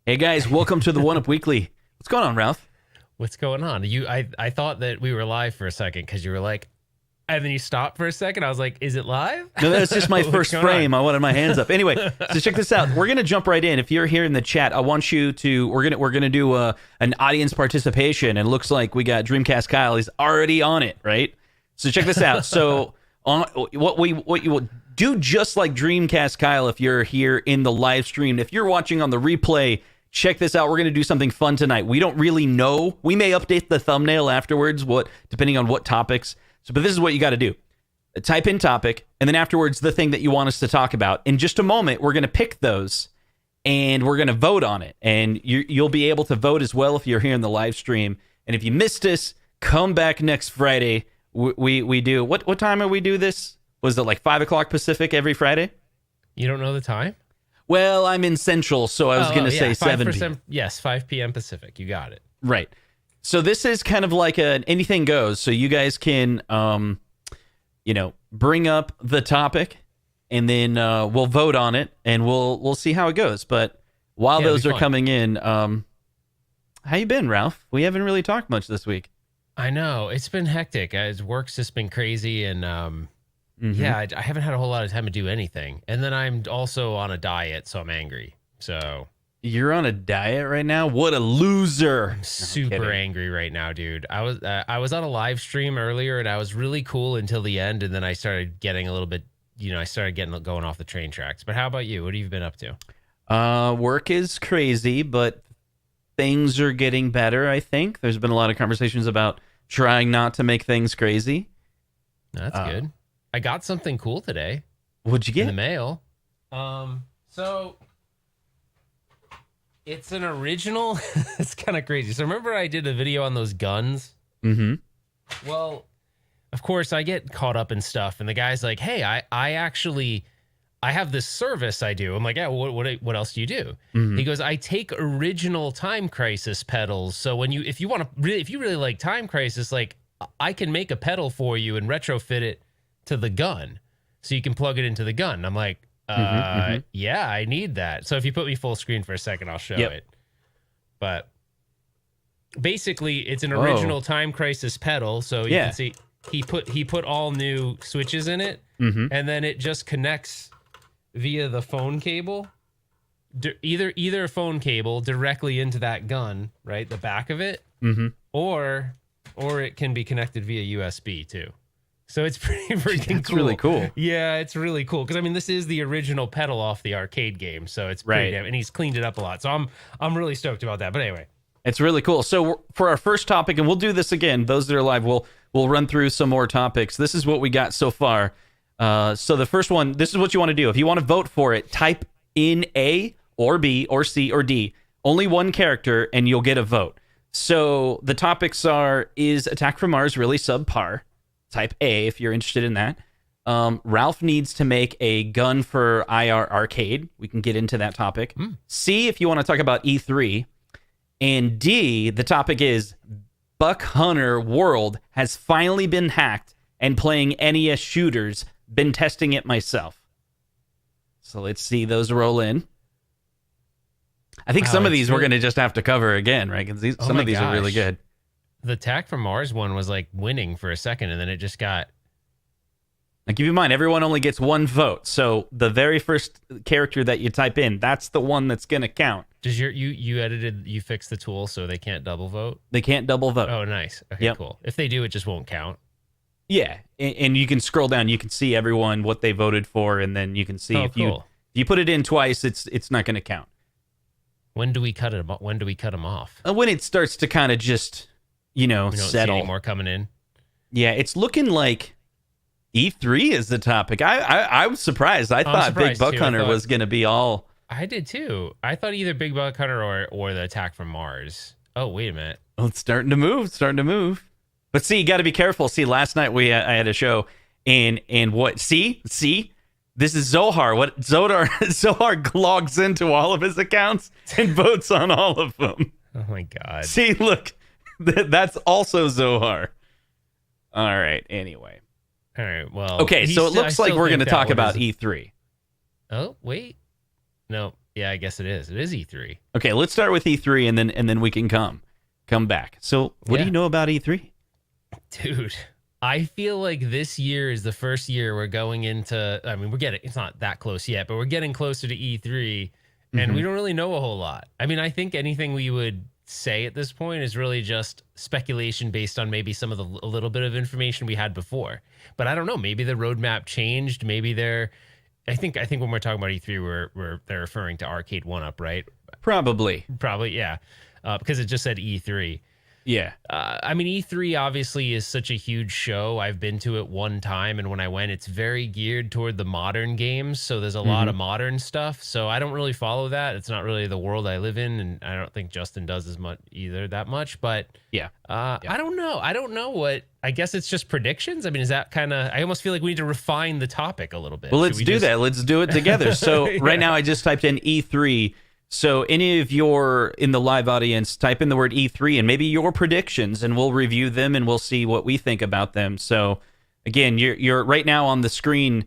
Hey guys, welcome to the 1UP Weekly. What's going on, Ralph? What's going on? I thought that we were live for a second because you were like, and then you stopped for a second. I was like, is it live? No, that's just my first frame. I wanted my hands up. Anyway, so check this out. We're gonna jump right in. If you're here in the chat, I want you to. We're gonna do an audience participation, and it looks like we got Dreamcast Kyle. He's already on it, right? So check this out. So on what you will do, just like Dreamcast Kyle, if you're here in the live stream, if you're watching on the replay. Check this out. We're going to do something fun tonight. We don't really know. We may update the thumbnail afterwards, depending on what topics. But this is what you got to do. Type in topic, and then afterwards, the thing that you want us to talk about. In just a moment, we're going to pick those, and we're going to vote on it. And you'll be able to vote as well if you're here in the live stream. And if you missed us, come back next Friday. We do. What time are we do this? Was it like 5 o'clock Pacific every Friday? You don't know the time? Well, I'm in Central, so I was going to say 7 p.m. Yes, 5 p.m. Pacific. You got it. Right. So this is kind of like an anything goes. So you guys can, bring up the topic, and then we'll vote on it, and we'll see how it goes. But while those are coming in, how you been, Ralph? We haven't really talked much this week. I know. It's been hectic. Work's just been crazy, and yeah, I haven't had a whole lot of time to do anything. And then I'm also on a diet, so I'm angry. So you're on a diet right now? What a loser. I'm super angry right now, dude. I was on a live stream earlier, and I was really cool until the end, and then I started getting a little bit, going off the train tracks. But how about you? What have you been up to? Work is crazy, but things are getting better, I think. There's been a lot of conversations about trying not to make things crazy. That's good. I got something cool today. What'd you get? In the mail. So it's an original. It's kind of crazy. So remember I did a video on those guns? Mm-hmm. Well, of course I get caught up in stuff, and the guy's like, "Hey, I have this service I do." I'm like, "Yeah, what else do you do?" Mm-hmm. He goes, "I take original Time Crisis pedals. So if you really like Time Crisis, like I can make a pedal for you and retrofit it to the gun, so you can plug it into the gun." And I'm like, yeah, I need that. So if you put me full screen for a second, I'll show it. But basically, it's an original Time Crisis pedal. So you can see he put all new switches in it, and then it just connects via the phone cable, either a phone cable directly into that gun, right, the back of it, or it can be connected via USB too. So it's pretty freaking cool. It's really cool. Yeah, it's really cool. Because, I mean, this is the original pedal off the arcade game. So it's pretty damn, and he's cleaned it up a lot. So I'm really stoked about that. But anyway. It's really cool. So for our first topic, and we'll do this again, those that are live, we'll run through some more topics. This is what we got so far. So the first one, this is what you want to do. If you want to vote for it, type in A or B or C or D. Only one character, and you'll get a vote. So the topics are, is Attack from Mars really subpar? Type A if you're interested in that. Ralph needs to make a gun for IR Arcade. We can get into that topic. C if you want to talk about E3. And D, the topic is Buck Hunter World has finally been hacked and playing NES shooters. Been testing it myself. So let's see those roll in. I think some of these we're going to just have to cover again, right? Because some of these are really good. The Attack from Mars one was like winning for a second, and then it just got... Now keep in mind, everyone only gets one vote. So the very first character that you type in, that's the one that's going to count. Does you fixed the tool so they can't double vote? They can't double vote. Oh, nice. Okay, cool. If they do, it just won't count. Yeah, and you can scroll down. You can see everyone, what they voted for, and then you can see if you put it in twice, it's not going to count. When do we cut it? When do we cut them off? When it starts to kind of just... we don't settle. see any more coming in. Yeah, it's looking like E3 is the topic. I was surprised. I thought Big Buck Hunter was going to be all... I did too. I thought either Big Buck Hunter or the Attack from Mars. Oh, wait a minute. Well, it's starting to move. But see, you got to be careful. See, last night I had a show, and what? See, this is Zohar. What Zohar logs into all of his accounts and votes on all of them. Oh my God. See, look. That's also Zohar. All right. Anyway. All right. Well. Okay. So it looks like we're going to talk about E3. Oh, wait. No. Yeah, I guess it is. It is E3. Okay, let's start with E3 and then we can come back. So, what do you know about E3? Dude, I feel like this year is the first year we're going into, I mean, it's not that close yet, but we're getting closer to E3 and we don't really know a whole lot. I mean, I think anything we would say at this point is really just speculation based on maybe some of a little bit of information we had before. But I don't know, maybe the roadmap changed, maybe I think when we're talking about E3 they're referring to Arcade1up, right? Probably, yeah. Because it just said E3. Yeah. I mean, E3 obviously is such a huge show. I've been to it one time, and when I went, it's very geared toward the modern games. So there's a lot of modern stuff. So I don't really follow that. It's not really the world I live in, and I don't think Justin does as much either that much. But I don't know. I don't know what. I guess it's just predictions. I mean, is that kind of? I almost feel like we need to refine the topic a little bit. Well, let's do that. Let's do it together. So right now, I just typed in E3. So any of your in the live audience, type in the word E3 and maybe your predictions, and we'll review them and we'll see what we think about them. So again, you're right now on the screen.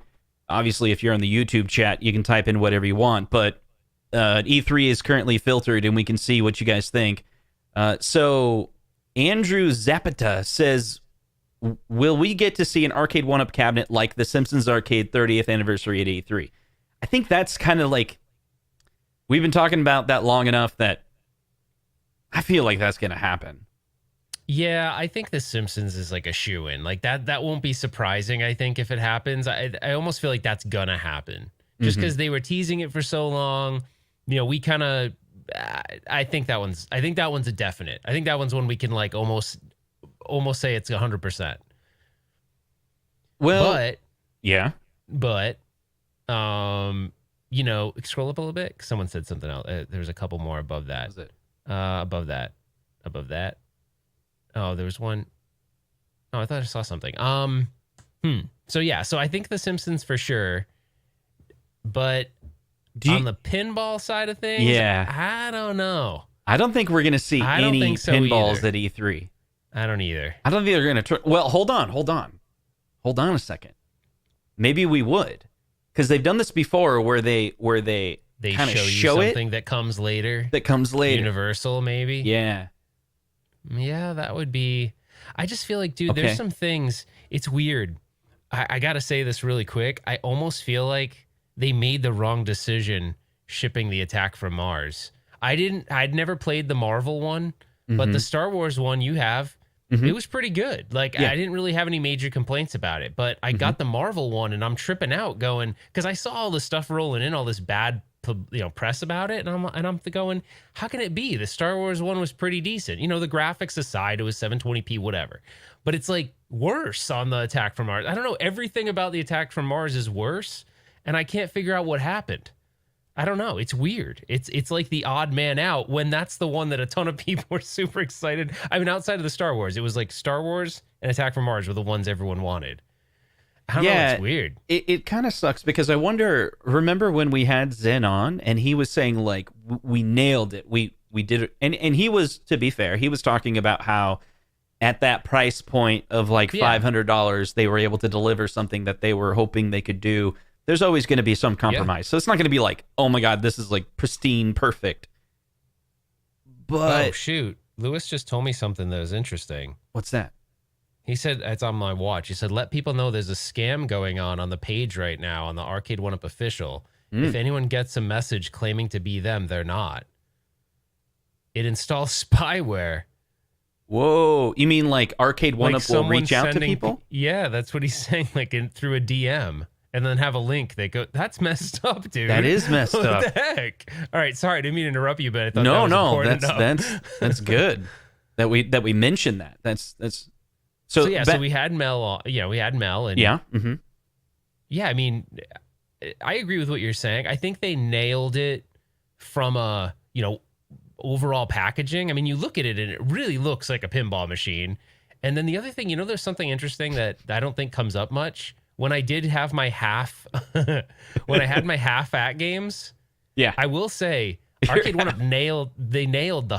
Obviously, if you're on the YouTube chat, you can type in whatever you want. But E3 is currently filtered, and we can see what you guys think. So Andrew Zapata says, "Will we get to see an Arcade1up cabinet like the Simpsons Arcade 30th anniversary at E3?" I think that's kind of like. We've been talking about that long enough that I feel like that's going to happen. Yeah, I think The Simpsons is like a shoo-in. Like that won't be surprising, I think, if it happens. I almost feel like that's going to happen. Just because they were teasing it for so long. You know, we kind of... I think that one's a definite. I think that one's one we can like almost say it's 100%. Well... But... Yeah. But... You know, scroll up a little bit. Someone said something else. There's a couple more above that. What was it? Above that. Oh, there was one. Oh, I thought I saw something. So yeah. So I think The Simpsons for sure. But on the pinball side of things, I don't know. I don't think we're going to see any pinballs at E3. I don't either. I don't think they're going to. Well, hold on a second. Maybe we would. Because they've done this before, where they kind of show you something that comes later. Universal, maybe. Yeah, that would be. I just feel like, dude, there's some things. It's weird. I gotta say this really quick. I almost feel like they made the wrong decision shipping the Attack from Mars. I'd never played the Marvel one, but the Star Wars one you have. It was pretty good. Like, I didn't really have any major complaints about it, but I got the Marvel one and I'm tripping out going, because I saw all this stuff rolling in, all this bad press about it. And I'm going, how can it be? The Star Wars one was pretty decent. You know, the graphics aside, it was 720p, whatever. But it's like worse on the Attack from Mars. I don't know. Everything about the Attack from Mars is worse. And I can't figure out what happened. I don't know. It's weird. It's like the odd man out when that's the one that a ton of people were super excited. I mean, outside of the Star Wars, it was like Star Wars and Attack from Mars were the ones everyone wanted. I don't know. It's weird. It kind of sucks because I wonder, remember when we had Zen on and he was saying like, we nailed it. We did it. And he was, to be fair, he was talking about how at that price point of like $500, they were able to deliver something that they were hoping they could do. There's always going to be some compromise. So it's not going to be like, oh my God, this is like pristine, perfect. But... Oh, shoot. Lewis just told me something that was interesting. What's that? He said, it's on my watch. He said, let people know there's a scam going on the page right now on the Arcade1up official. If anyone gets a message claiming to be them, they're not. It installs spyware. Whoa. You mean like Arcade1up will reach out to people? Yeah, that's what he's saying, like through a DM. And then have a link that go. That's messed up, dude. That is messed up. What the heck? All right, sorry, I didn't mean to interrupt you, but I thought that was important. That's good that we mentioned that. That's so we had Mel on. Yeah, we had Mel, and yeah, yeah. I mean, I agree with what you're saying. I think they nailed it from a overall packaging. I mean, you look at it and it really looks like a pinball machine. And then the other thing, there's something interesting that I don't think comes up much. When I did have my when I had my half at games, I will say Arcade1up nailed the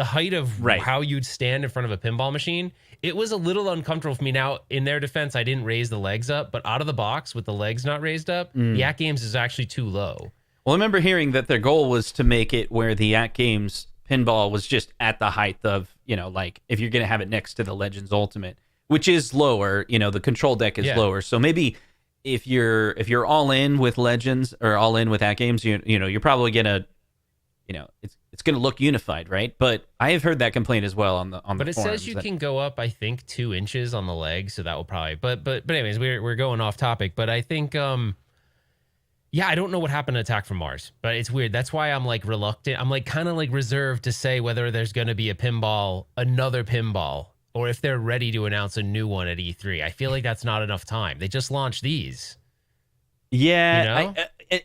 height of how you'd stand in front of a pinball machine. It was a little uncomfortable for me. Now, in their defense, I didn't raise the legs up, but out of the box with the legs not raised up, the at games is actually too low. Well, I remember hearing that their goal was to make it where the At Games pinball was just at the height of, like if you're going to have it next to the Legends Ultimate, which is lower, the control deck is lower. So maybe if you're all in with Legends or all in with At Games, you're probably going to, it's going to look unified, right? But I have heard that complaint as well on the But it forums says you can go up, I think, 2 inches on the leg, so that will probably. But anyways, we're going off topic. But I think, yeah, I don't know what happened to Attack from Mars, but it's weird. That's why I'm like reluctant. I'm like kind of like reserved to say whether there's going to be another pinball, or if they're ready to announce a new one at E3. I feel like that's not enough time. They just launched these. Yeah,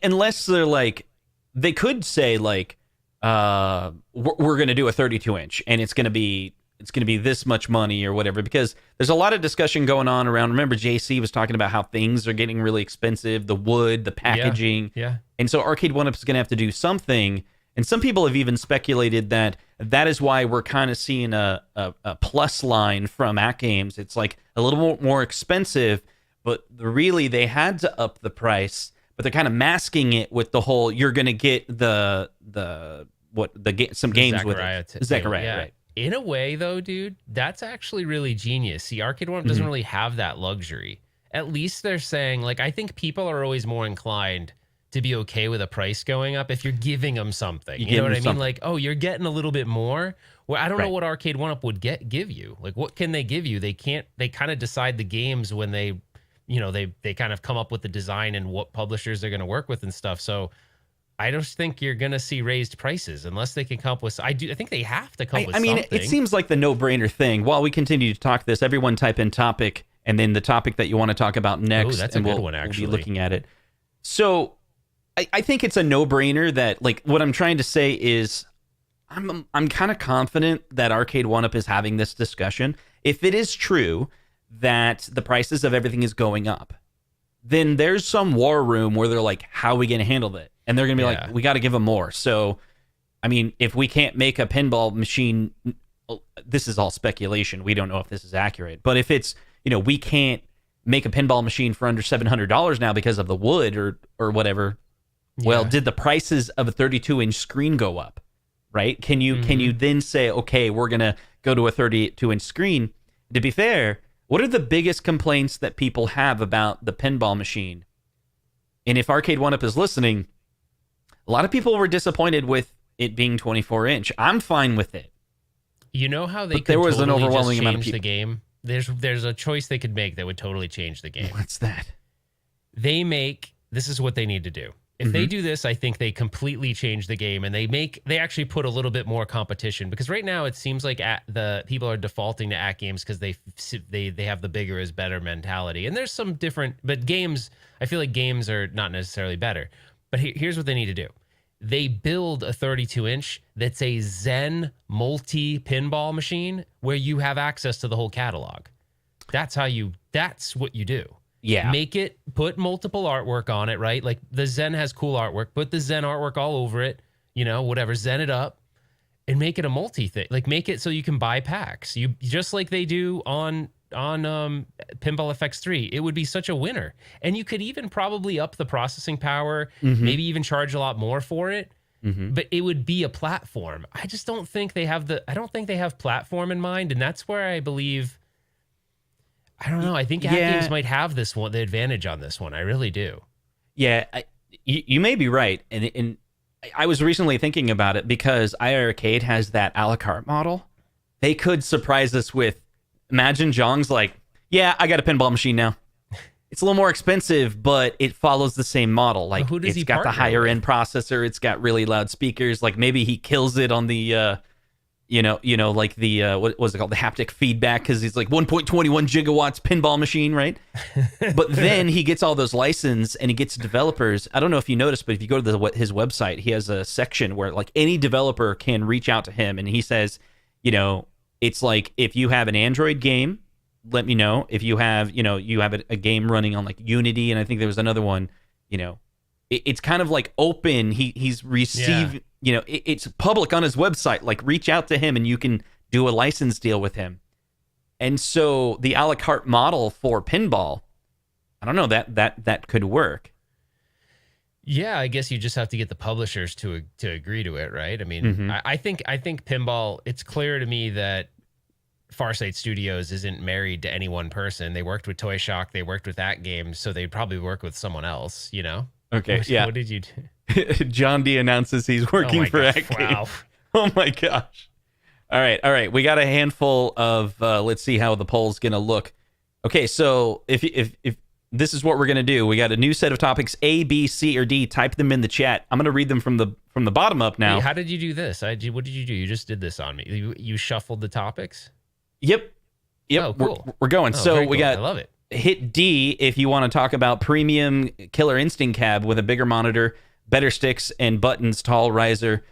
unless they're like, they could say like, we're going to do a 32-inch and it's going to be this much money or whatever, because there's a lot of discussion going on around. Remember, JC was talking about how things are getting really expensive, the wood, the packaging. Yeah. And so Arcade1up is going to have to do something. And some people have even speculated that is why we're kind of seeing a plus line from At Games. It's like a little more expensive, but really they had to up the price, but they're kind of masking it with the whole, you're going to get some games with it. Zechariah, right. In a way, though, dude, that's actually really genius. See, Arcade1up doesn't really have that luxury. At least they're saying, like, I think people are always more inclined to be okay with a price going up if you're giving them something. You know what I mean? Like, oh, you're getting a little bit more. Well, I don't know what Arcade1up would give you. Like, what can they give you? They can't. They kind of decide the games when they kind of come up with the design and what publishers they're going to work with and stuff. So I just think you're going to see raised prices unless they can come up with. I think they have to come with something. I mean, it seems like the no-brainer thing. While we continue to talk this, everyone type in topic and then the topic that you want to talk about next. Oh, that's a good one, actually. We'll be looking at it. So I think it's a no-brainer that, like, what I'm trying to say is I'm kind of confident that Arcade1up is having this discussion. If it is true that the prices of everything is going up, then there's some war room where they're like, how are we going to handle that? And they're going to be like, we got to give them more. So, I mean, if we can't make a pinball machine, this is all speculation. We don't know if this is accurate. But if it's, we can't make a pinball machine for under $700 now because of the wood or whatever, well, did the prices of a 32-inch screen go up, right? Can you then say, okay, we're going to go to a 32-inch screen? To be fair, what are the biggest complaints that people have about the pinball machine? And if Arcade1up is listening, a lot of people were disappointed with it being 24-inch. I'm fine with it. You know how they could there was totally an overwhelming just amount of change the people. game? There's a choice they could make that would totally change the game. What's that? This is what they need to do. If they do this, I think they completely change the game, and they actually put a little bit more competition, because right now it seems like the people are defaulting to At Games because they have the bigger is better mentality. And there's some different, but games, I feel like games are not necessarily better. But here's what they need to do. They build a 32-inch that's a Zen multi-pinball machine where you have access to the whole catalog. That's what you do. Yeah. Put multiple artwork on it, right? Like the Zen has cool artwork. Put the Zen artwork all over it, whatever, Zen it up and make it a multi thing. Like make it so you can buy packs. You just like they do on Pinball FX3. It would be such a winner. And you could even probably up the processing power, maybe even charge a lot more for it. But it would be a platform. I just don't think they have platform in mind, and that's where I believe, I don't know. I think At Games might have the advantage on this one. I really do. Yeah, you may be right. And I was recently thinking about it because iArcade has that a la carte model. They could surprise us with, imagine Jong's like, yeah, I got a pinball machine now. It's a little more expensive, but it follows the same model. Like, it's got the higher end processor. It's got really loud speakers. Like maybe he kills it on the, like the, what was it called? The haptic feedback. Cause he's like 1.21 gigawatts pinball machine. Right. But then he gets all those license and he gets developers. I don't know if you noticed, but if you go to his website, he has a section where like any developer can reach out to him. And he says, it's like, if you have an Android game, let me know. If you have, you have a game running on like Unity, and I think there was another one, it's kind of like open. He's received, it's public on his website. Like reach out to him and you can do a license deal with him. And so the a la carte model for pinball, I don't know, that could work. Yeah, I guess you just have to get the publishers to agree to it, right? I mean, I think pinball. It's clear to me that Farsight Studios isn't married to any one person. They worked with Toy Shock, they worked with that game, so they'd probably work with someone else. You know? Okay, yeah. What did you do? John D announces he's working for gosh, Arcade. wow. Oh my gosh. All right. We got a handful of, let's see how the poll's going to look. Okay, so if this is what we're going to do, we got a new set of topics, A, B, C, or D. Type them in the chat. I'm going to read them from the bottom up now. Wait, how did you do this? What did you do? You just did this on me. You shuffled the topics? Yep. Oh, cool. We're going. Oh, so we cool. got, I love it. Hit D if you want to talk about premium Killer Instinct cab with a bigger monitor, better sticks and buttons, tall riser.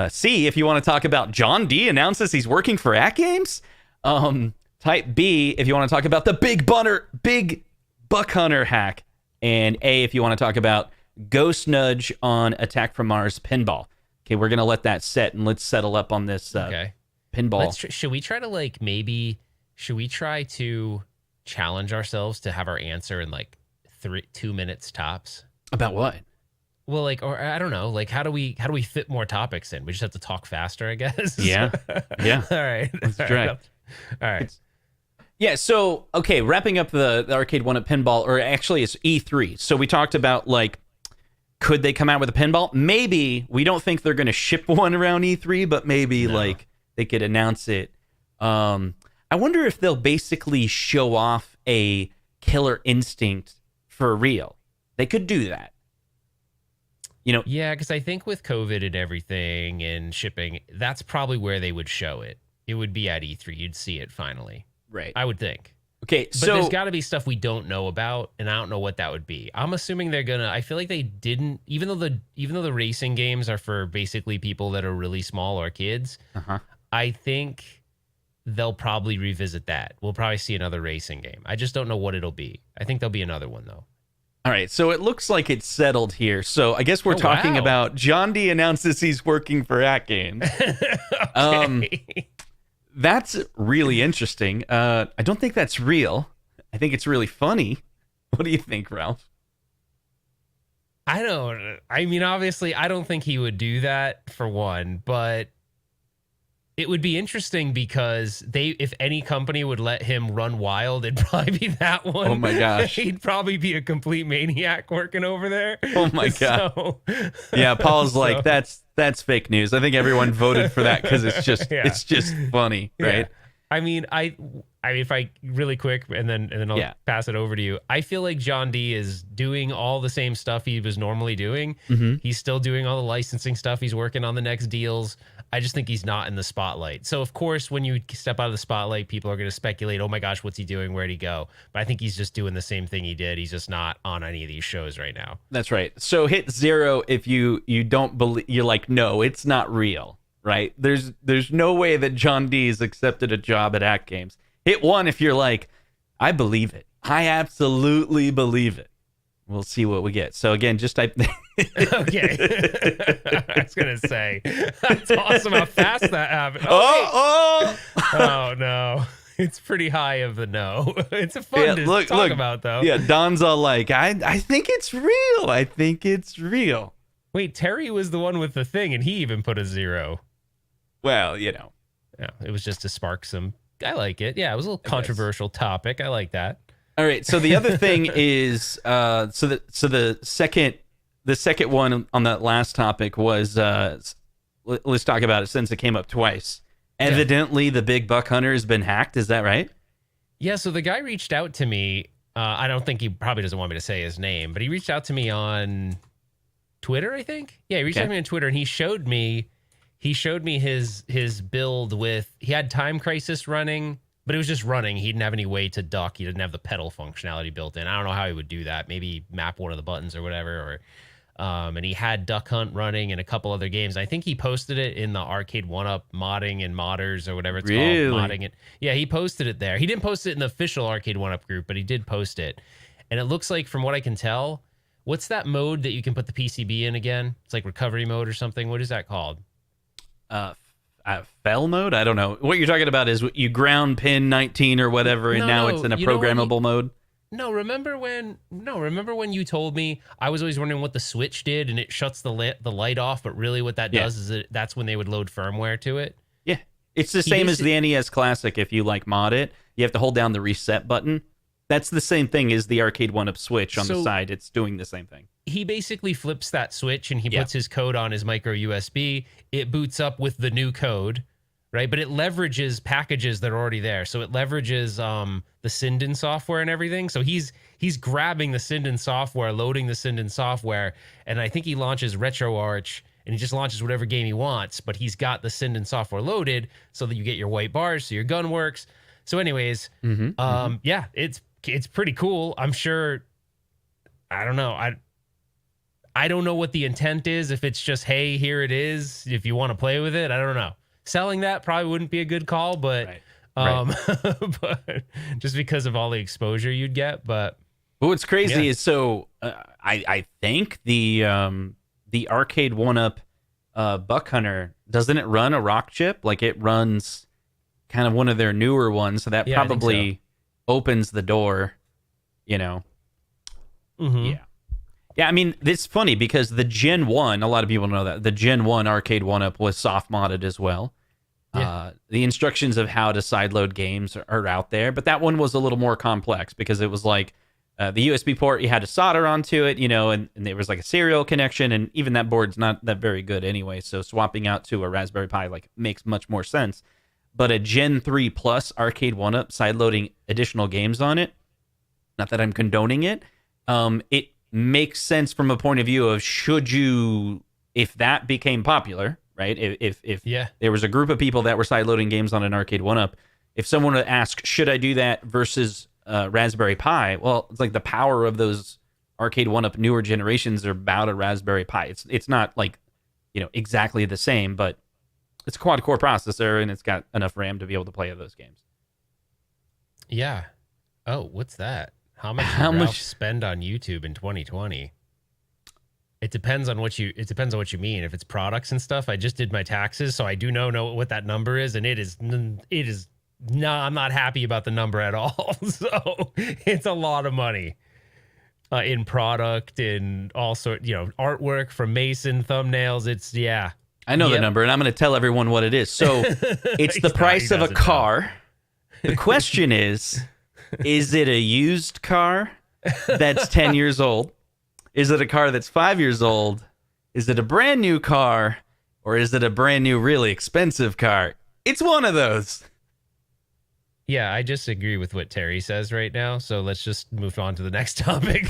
C if you want to talk about John D announces he's working for At Games. Type B if you want to talk about the big Buck Hunter hack. And A if you want to talk about Ghost Nudge on Attack from Mars pinball. Okay, we're going to let that set and let's settle up on this pinball. Should we try to should we try to challenge ourselves to have our answer in like 2 minutes tops? About what? Well, or I don't know, how do we fit more topics in? We just have to talk faster, I guess. Yeah. Yeah. All right. Let's try. All right. Yeah, so, okay, wrapping up the Arcade1up pinball, or actually it's E3. So we talked about, could they come out with a pinball? Maybe. We don't think they're going to ship one around E3, but maybe, they could announce it. I wonder if they'll basically show off a Killer Instinct for real. They could do that. Yeah, because I think with COVID and everything and shipping, that's probably where they would show it. It would be at E3. You'd see it finally. Right. I would think. Okay, but there's got to be stuff we don't know about, and I don't know what that would be. I'm assuming they're gonna. I feel like they didn't, even though the racing games are for basically people that are really small or kids. I think they'll probably revisit that. We'll probably see another racing game. I just don't know what it'll be. I think there'll be another one though. All right, so it looks like it's settled here. So I guess we're talking about John D announces he's working for At Games. Okay. That's really interesting. I don't think that's real. I think it's really funny. What do you think, Ralph? I mean, obviously, I don't think he would do that for one, but it would be interesting because if any company would let him run wild, it'd probably be that one. Oh my gosh. He'd probably be a complete maniac working over there. Oh my God. So, yeah, Paul's like, that's fake news. I think everyone voted for that because it's just it's just funny, right? Yeah. I mean, if I really quick and then I'll pass it over to you. I feel like John D is doing all the same stuff he was normally doing. He's still doing all the licensing stuff. He's working on the next deals. I just think he's not in the spotlight. So, of course, when you step out of the spotlight, people are going to speculate, oh my gosh, what's he doing? Where'd he go? But I think he's just doing the same thing he did. He's just not on any of these shows right now. That's right. So hit 0 if you don't believe, you're like, no, it's not real, right? There's no way that John D's accepted a job at At Games. Hit 1 if you're like, I believe it. I absolutely believe it. We'll see what we get. So again, just type. Okay. I was gonna say that's awesome how fast that happened. Oh no, it's pretty high of the no. It's a fun to talk about though. Yeah, Don's all like, I think it's real. I think it's real. Wait, Terry was the one with the thing, and he even put a 0. Well, yeah, it was just to spark some. I like it. Yeah, it was a little controversial topic. I like that. All right. So the other thing is, the second one on that last topic was, let's talk about it since it came up twice. Evidently, the big Buck Hunter has been hacked. Is that right? Yeah. So the guy reached out to me. I don't think he probably doesn't want me to say his name, but he reached out to me on Twitter, I think. Yeah, he reached out to me on Twitter, and he showed me his build with. He had Time Crisis running. But it was just running. He didn't have any way to duck. He didn't have the pedal functionality built in. I don't know how he would do that. Maybe map one of the buttons or whatever. And he had Duck Hunt running and a couple other games. I think he posted it in the Arcade1up modding and modders or whatever it's called. Modding it. Yeah, he posted it there. He didn't post it in the official Arcade1up group, but he did post it. And it looks like, from what I can tell, what's that mode that you can put the PCB in again? It's like recovery mode or something. What is that called? Fell mode? I don't know. What you're talking about is you ground pin 19 or whatever, and now it's in a programmable mode. Remember when you told me I was always wondering what the switch did and it shuts the light off, but really what that does is that's when they would load firmware to it. Yeah. It's the same as the NES Classic. If you like mod it, you have to hold down the reset button. That's the same thing as the Arcade1up switch on the side. It's doing the same thing. He basically flips that switch and he puts his code on his micro USB. It boots up with the new code, right? But it leverages packages that are already there. So it leverages the Sinden software and everything. So he's grabbing the Sinden software, loading the Sinden software, and I think he launches RetroArch, and he just launches whatever game he wants, but he's got the Sinden software loaded so that you get your white bars, so your gun works. So anyways, yeah, it's pretty cool. I'm sure, I don't know. I don't know what the intent is. If it's just, hey, here it is, if you want to play with it, I don't know. Selling that probably wouldn't be a good call, but but just because of all the exposure you'd get. But what's crazy is I think the Arcade1up Buck Hunter, doesn't it run a rock chip? Like it runs kind of one of their newer ones, so that probably opens the door, you know. Yeah, I mean, it's funny because the Gen 1, a lot of people know that the Gen 1 Arcade1up was soft modded as well. The instructions of how to sideload games are out there, but that one was a little more complex because it was like the USB port, you had to solder onto it, you know, and there was like a serial connection, and even that board's not that very good anyway, so swapping out to a Raspberry Pi like makes much more sense. But a Gen 3 Plus Arcade1up sideloading additional games on it, not that I'm condoning it, it makes sense from a point of view of if that became popular, right? If there was a group of people that were sideloading games on an Arcade1up, if someone would ask, should I do that versus Raspberry Pi? Well, it's like the power of those Arcade1up newer generations are about a Raspberry Pi. It's not like, you know, exactly the same, but it's a quad core processor and it's got enough RAM to be able to play those games. Yeah. Oh, what's that? How much spend on YouTube in 2020? It depends on what you mean. If it's products and stuff, I just did my taxes, so I do know what that number is, and it is no, I'm not happy about the number at all. So it's a lot of money in product and all sort, you know, artwork from Mason, thumbnails. I know the number, and I'm going to tell everyone what it is. So it's the price of a car. The question is it a used car that's 10 years old? Is it a car that's 5 years old? Is it a brand new car? Or is it a brand new, really expensive car? It's one of those. Yeah, I just agree with what Terry says right now. So let's just move on to the next topic.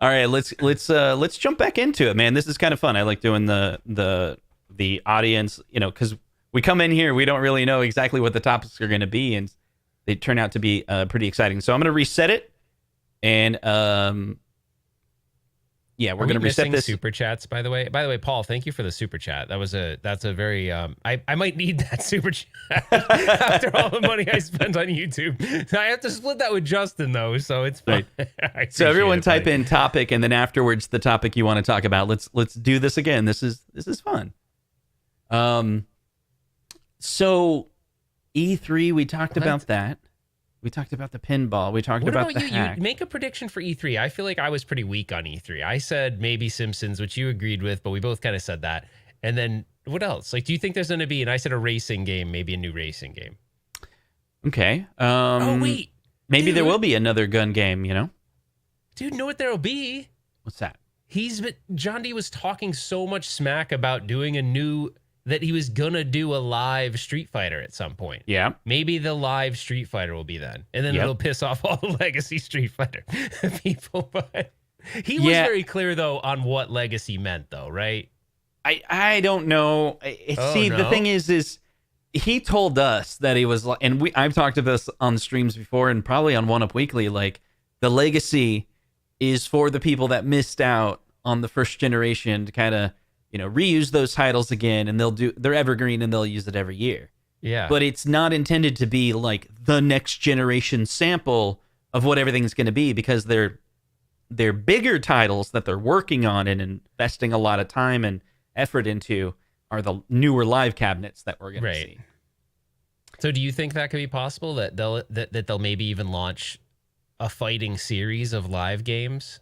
All right, let's jump back into it, man. This is kind of fun. I like doing the audience, you know, because we come in here, we don't really know exactly what the topics are going to be, and they turn out to be pretty exciting. So I'm going to reset it, and we're going to reset this. Super chats, by the way. By the way, Paul, thank you for the super chat. That's a very I might need that super chat after all the money I spent on YouTube. I have to split that with Justin though, so it's fine. Right. So everyone type in topic, and then afterwards the topic you want to talk about. Let's do this again. This is fun. So E3, we talked about that. We talked about the pinball. We talked about the hack. You make a prediction for E3. I feel like I was pretty weak on E3. I said maybe Simpsons, which you agreed with, but we both kind of said that. And then what else? Like, do you think there's going to be, and I said a racing game, maybe a new racing game. Okay. Wait. Maybe there will be another gun game, you know? Dude, know what there'll be? What's that? John D was talking so much smack about doing that he was gonna do a live Street Fighter at some point. Yeah. Maybe the live Street Fighter will be then. And then it'll piss off all the legacy Street Fighter people. But he was very clear, though, on what legacy meant, though, right? I don't know. The thing is he told us that he was, and I've talked about this on streams before and probably on 1UP Weekly, like, the legacy is for the people that missed out on the first generation to kind of, you know, reuse those titles again, and they're evergreen and they'll use it every year. Yeah. But it's not intended to be like the next generation sample of what everything's going to be, because they're bigger titles that they're working on and investing a lot of time and effort into are the newer live cabinets that we're going to see. So do you think that could be possible, that they'll maybe even launch a fighting series of live games?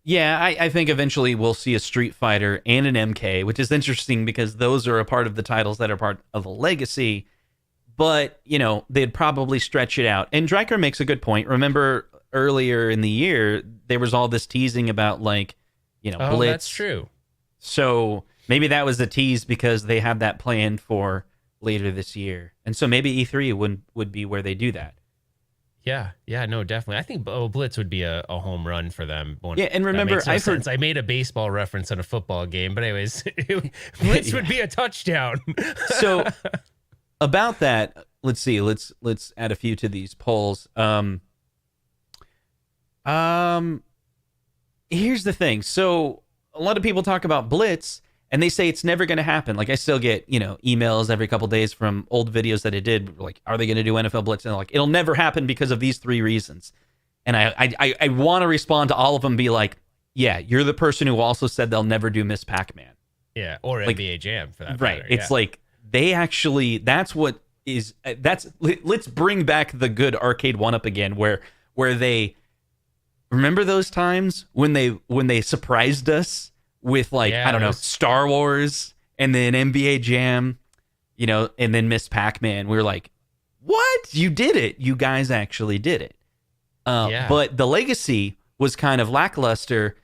Yeah, I think eventually we'll see a Street Fighter and an MK, which is interesting because those are a part of the titles that are part of the legacy. But, they'd probably stretch it out. And Dreiker makes a good point. Remember earlier in the year, there was all this teasing about, Blitz. That's true. So maybe that was a tease because they have that planned for later this year. And so maybe E3 would be where they do that. Yeah, no, definitely. I think Blitz would be a home run for them. Yeah, and remember, I've heard I made a baseball reference on a football game, but anyways, Blitz would be a touchdown. So about that, let's see. Let's add a few to these polls. Here's the thing. So a lot of people talk about Blitz, and they say it's never going to happen. Like, I still get, emails every couple days from old videos that I did. Like, are they going to do NFL Blitz? And they're like, it'll never happen because of these 3 reasons. And I want to respond to all of them and be like, yeah, you're the person who also said they'll never do Miss Pac-Man. Yeah, or NBA Jam for that matter. Right. It's like, they actually, let's bring back the good Arcade1up again, where they, remember those times when they surprised us with Star Wars and then NBA Jam, and then Miss Pac-Man. We were like, what? You did it. You guys actually did it. But the legacy was kind of lackluster.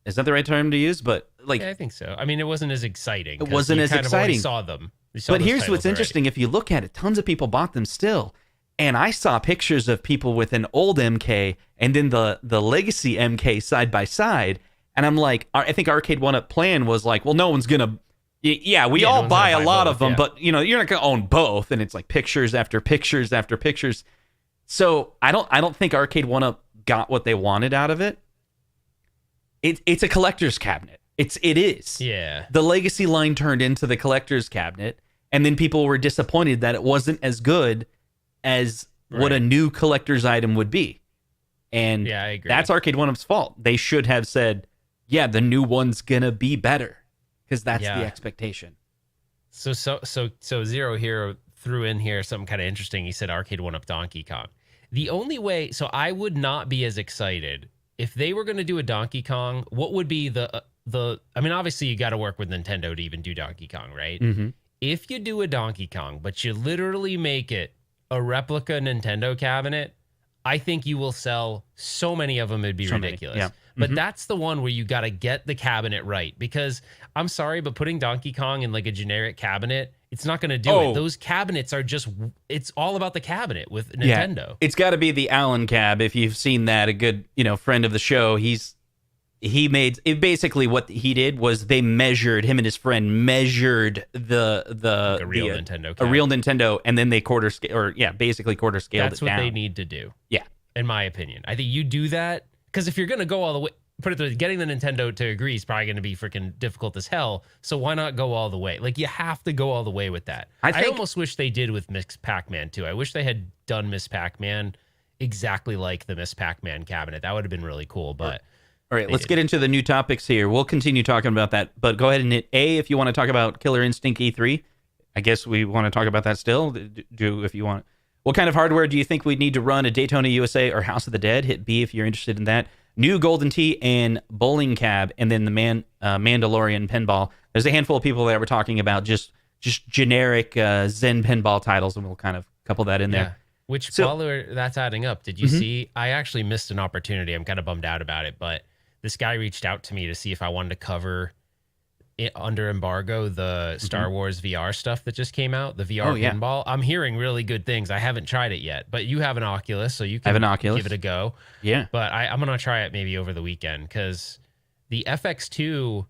Is that the right term to use? But I think so. I mean, it wasn't as exciting. It wasn't as exciting. Saw them. But here's what's interesting. If you look at it, tons of people bought them still. And I saw pictures of people with an old MK and then the legacy MK side by side. And I'm like, I think Arcade1up plan was like, well, no one's going to, we all buy a lot of them, but you're not going to own both. And it's like pictures after pictures after pictures. So I don't think Arcade1up got what they wanted out of it. It's a collector's cabinet. It is. Yeah. The legacy line turned into the collector's cabinet, and then people were disappointed that it wasn't as good as what a new collector's item would be. And I agree. That's Arcade1up's fault. They should have said, yeah, the new one's gonna be better, because that's the expectation. So Zero Hero threw in here something kind of interesting. He said Arcade1up Donkey Kong. The only way, so I would not be as excited if they were going to do a Donkey Kong. What would be the? I mean, obviously you got to work with Nintendo to even do Donkey Kong, right? Mm-hmm. If you do a Donkey Kong, but you literally make it a replica Nintendo cabinet, I think you will sell so many of them, it'd be ridiculous. Yeah. But that's the one where you got to get the cabinet right, because I'm sorry, but putting Donkey Kong in like a generic cabinet, it's not going to do it. Those cabinets are just, it's all about the cabinet with Nintendo. Yeah. It's got to be the Allen cab. If you've seen that, a good, friend of the show, he made it. Basically what he did was him and his friend measured a real Nintendo, and then they basically quarter scaled it down. That's what they need to do. Yeah. In my opinion, I think you do that, because if you're going to go all the way, getting the Nintendo to agree is probably going to be freaking difficult as hell. So why not go all the way? Like, you have to go all the way with that. I almost wish they did with Miss Pac-Man too. I wish they had done Miss Pac-Man exactly like the Miss Pac-Man cabinet. That would have been really cool. But all right, let's get into the new topics here. We'll continue talking about that, but go ahead and hit A if you want to talk about Killer Instinct E3. I guess we want to talk about that still. Do if you want. What kind of hardware do you think we'd need to run a Daytona USA or House of the Dead? Hit B if you're interested in that. New Golden Tee and Bowling Cab, and then the Mandalorian Pinball. There's a handful of people that were talking about just generic Zen Pinball titles, and we'll kind of couple that in there. While that's adding up, did you see? I actually missed an opportunity. I'm kind of bummed out about it, but this guy reached out to me to see if I wanted to cover it under embargo the Star Wars VR stuff that just came out, the VR pinball. I'm hearing really good things. I haven't tried it yet, but you have an Oculus, so you can give it a go. Yeah. But I'm going to try it maybe over the weekend, because the FX2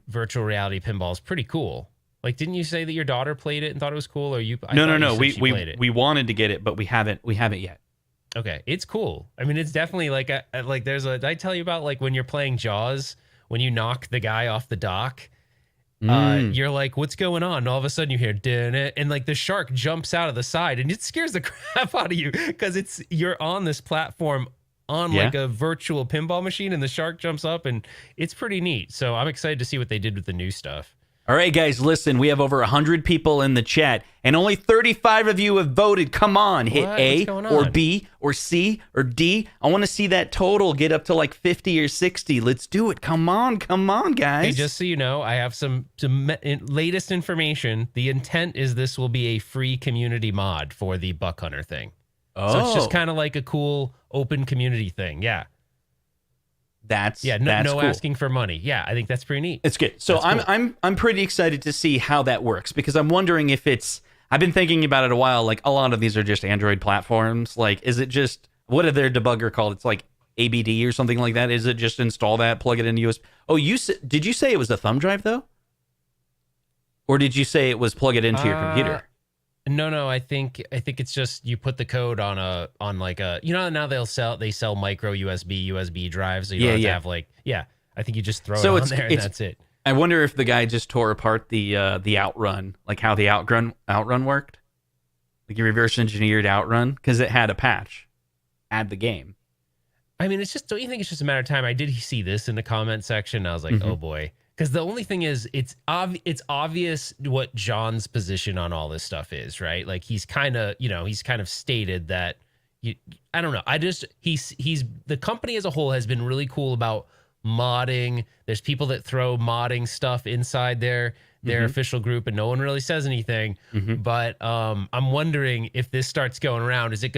virtual reality pinball is pretty cool. Like, didn't you say that your daughter played it and thought it was cool? Or No. We wanted to get it, but we haven't yet. Okay, it's cool. I mean, it's definitely like did I tell you about, like, when you're playing Jaws, when you knock the guy off the dock, you're like, what's going on? And all of a sudden you hear, and like the shark jumps out of the side, and it scares the crap out of you, because you're on this platform on like a virtual pinball machine, and the shark jumps up, and it's pretty neat. So I'm excited to see what they did with the new stuff. All right, guys, listen, we have over 100 people in the chat, and only 35 of you have voted. Come on, hit What? A What's going or on? B or C or D. I want to see that total get up to like 50 or 60. Let's do it. Come on, guys. Hey, just so you know, I have some latest information. The intent is this will be a free community mod for the Buck Hunter thing. So it's just kind of like a cool open community thing. Yeah. That's no cool. asking for money. Yeah, I think that's pretty neat. It's good. So I'm pretty excited to see how that works, because I'm wondering if it's, I've been thinking about it a while, like a lot of these are just Android platforms. Like, is it just, what are their debugger called? It's like ABD or something like that. Is it just install that, plug it into USB? Oh, did you say it was a thumb drive though? Or did you say it was plug it into your computer? No, I think it's just you put the code on like a, you know, now they sell micro USB drives, so you don't have to have like, I think you just throw it on there and that's it. I wonder if the guy just tore apart the outrun, like how the outrun worked. Like you reverse engineered outrun because it had a patch. Add the game. I mean, it's just, don't you think it's just a matter of time? I did see this in the comment section. I was like, oh boy. Because the only thing is, it's obvious what John's position on all this stuff is, right? Like he's kind of stated that, I don't know. He's the company as a whole has been really cool about modding. There's people that throw modding stuff inside their official group, and no one really says anything. But I'm wondering if this starts going around, is it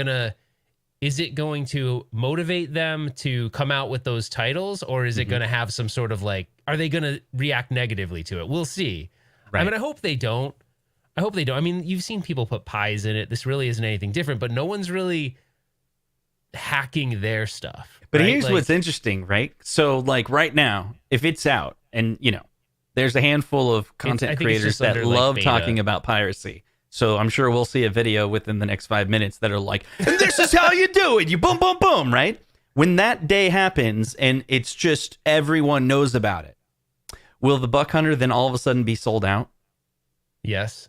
going to motivate them to come out with those titles, or is it going to have some sort of like, are they going to react negatively to it? We'll see. Right. I mean, I hope they don't. I mean, you've seen people put pies in it. This really isn't anything different, but no one's really hacking their stuff. But right? here's what's interesting, right? So like right now, if it's out and, you know, there's a handful of content creators that love talking about piracy. So I'm sure we'll see a video within the next 5 minutes that are like, and this is how you do it. You boom, boom, boom, right? When that day happens and it's just everyone knows about it, will the Buck Hunter then all of a sudden be sold out? Yes.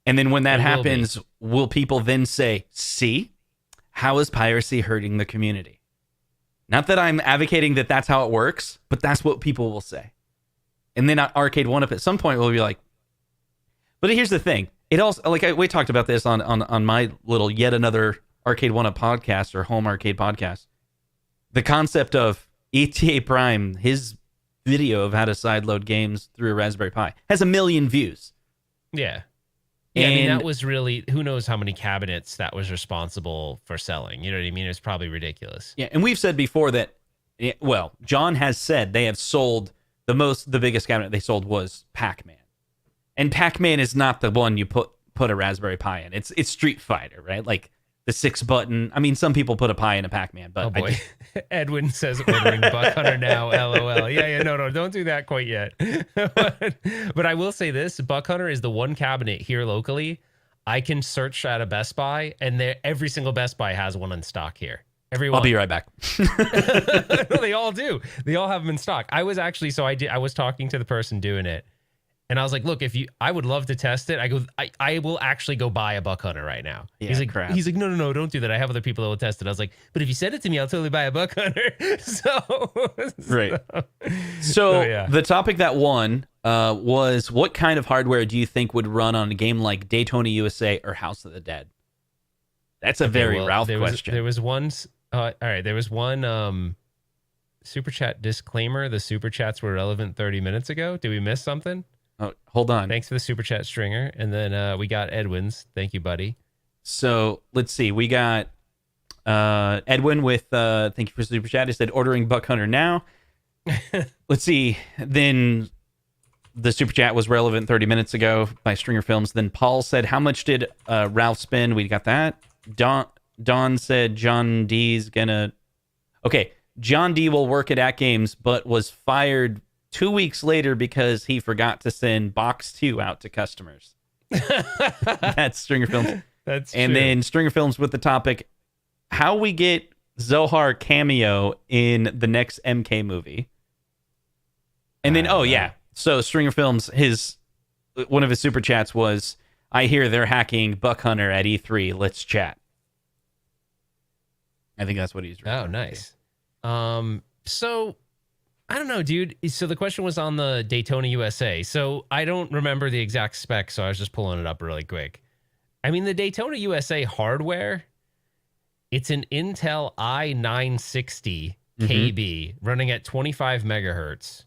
And then when that happens, will people then say, see, how is piracy hurting the community? Not that I'm advocating that that's how it works, but that's what people will say. And then Arcade1up at some point will be like, but here's the thing. It also, like we talked about this on my little yet another Arcade1up podcast or home arcade podcast. The concept of ETA Prime, his video of how to sideload games through a Raspberry Pi, has 1 million views. Yeah. Yeah, I mean, that was really, who knows how many cabinets that was responsible for selling. You know what I mean? It's probably ridiculous. Yeah, and we've said before that, well, John has said they have sold, the biggest cabinet they sold was Pac-Man. And Pac-Man is not the one you put a Raspberry Pi in. It's Street Fighter, right? Like the 6-button. I mean, some people put a Pi in a Pac-Man, but oh boy. Edwin says ordering Buck Hunter now. LOL. Yeah. No, don't do that quite yet. But I will say this: Buck Hunter is the one cabinet here locally I can search at a Best Buy, and every single Best Buy has one in stock here. Everyone. I'll be right back. No, they all do. They all have them in stock. I was actually, I was talking to the person doing it. And I was like, look, I would love to test it. I will actually go buy a Buck Hunter right now. Yeah, he's like, no, don't do that. I have other people that will test it. I was like, but if you send it to me, I'll totally buy a Buck Hunter. Right. So yeah. The topic that won was, what kind of hardware do you think would run on a game like Daytona USA or House of the Dead? That's a Ralph question. There was one. All right. There was one super chat disclaimer. The super chats were relevant 30 minutes ago. Did we miss something? Oh, hold on. Thanks for the super chat, Stringer. And then we got Edwin's. Thank you, buddy. So let's see. We got Edwin with thank you for super chat. He said ordering Buck Hunter now. Let's see. Then the super chat was relevant 30 minutes ago by Stringer Films. Then Paul said, how much did Ralph spend? We got that. Don said John D's gonna. Okay, John D will work at Games, but was fired 2 weeks later because he forgot to send Box 2 out to customers. That's Stringer Films. That's and true. Then Stringer Films with the topic, how we get Zohar cameo in the next MK movie. And then, so Stringer Films, one of his super chats was, I hear they're hacking Buck Hunter at E3. Let's chat. I think that's what he's referring to. Oh, nice. So I don't know, dude. So the question was on the Daytona USA. So I don't remember the exact specs, so I was just pulling it up really quick. I mean, the Daytona USA hardware, it's an Intel i960 KB running at 25 megahertz.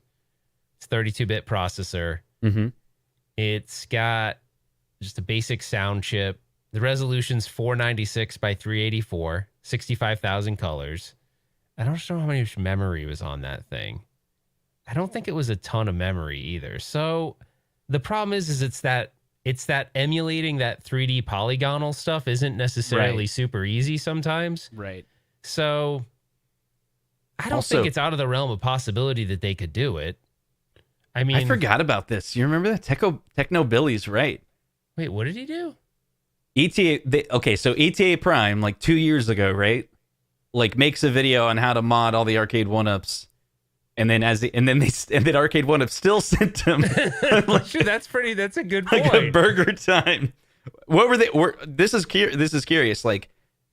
It's 32-bit processor. It's got just a basic sound chip. The resolution's 496 by 384, 65,000 colors. I don't know how much memory was on that thing. I don't think it was a ton of memory either. So the problem is it's that emulating that 3D polygonal stuff isn't necessarily super easy sometimes. Right. So I don't think it's out of the realm of possibility that they could do it. I mean, I forgot about this. You remember that? Techno Billy's right. Wait, what did he do? So ETA Prime, like 2 years ago, right? Like makes a video on how to mod all the Arcade1ups. And then Arcade1up still sent him like, dude, that's a good point. Like a burger time. What were they? This is curious. Like,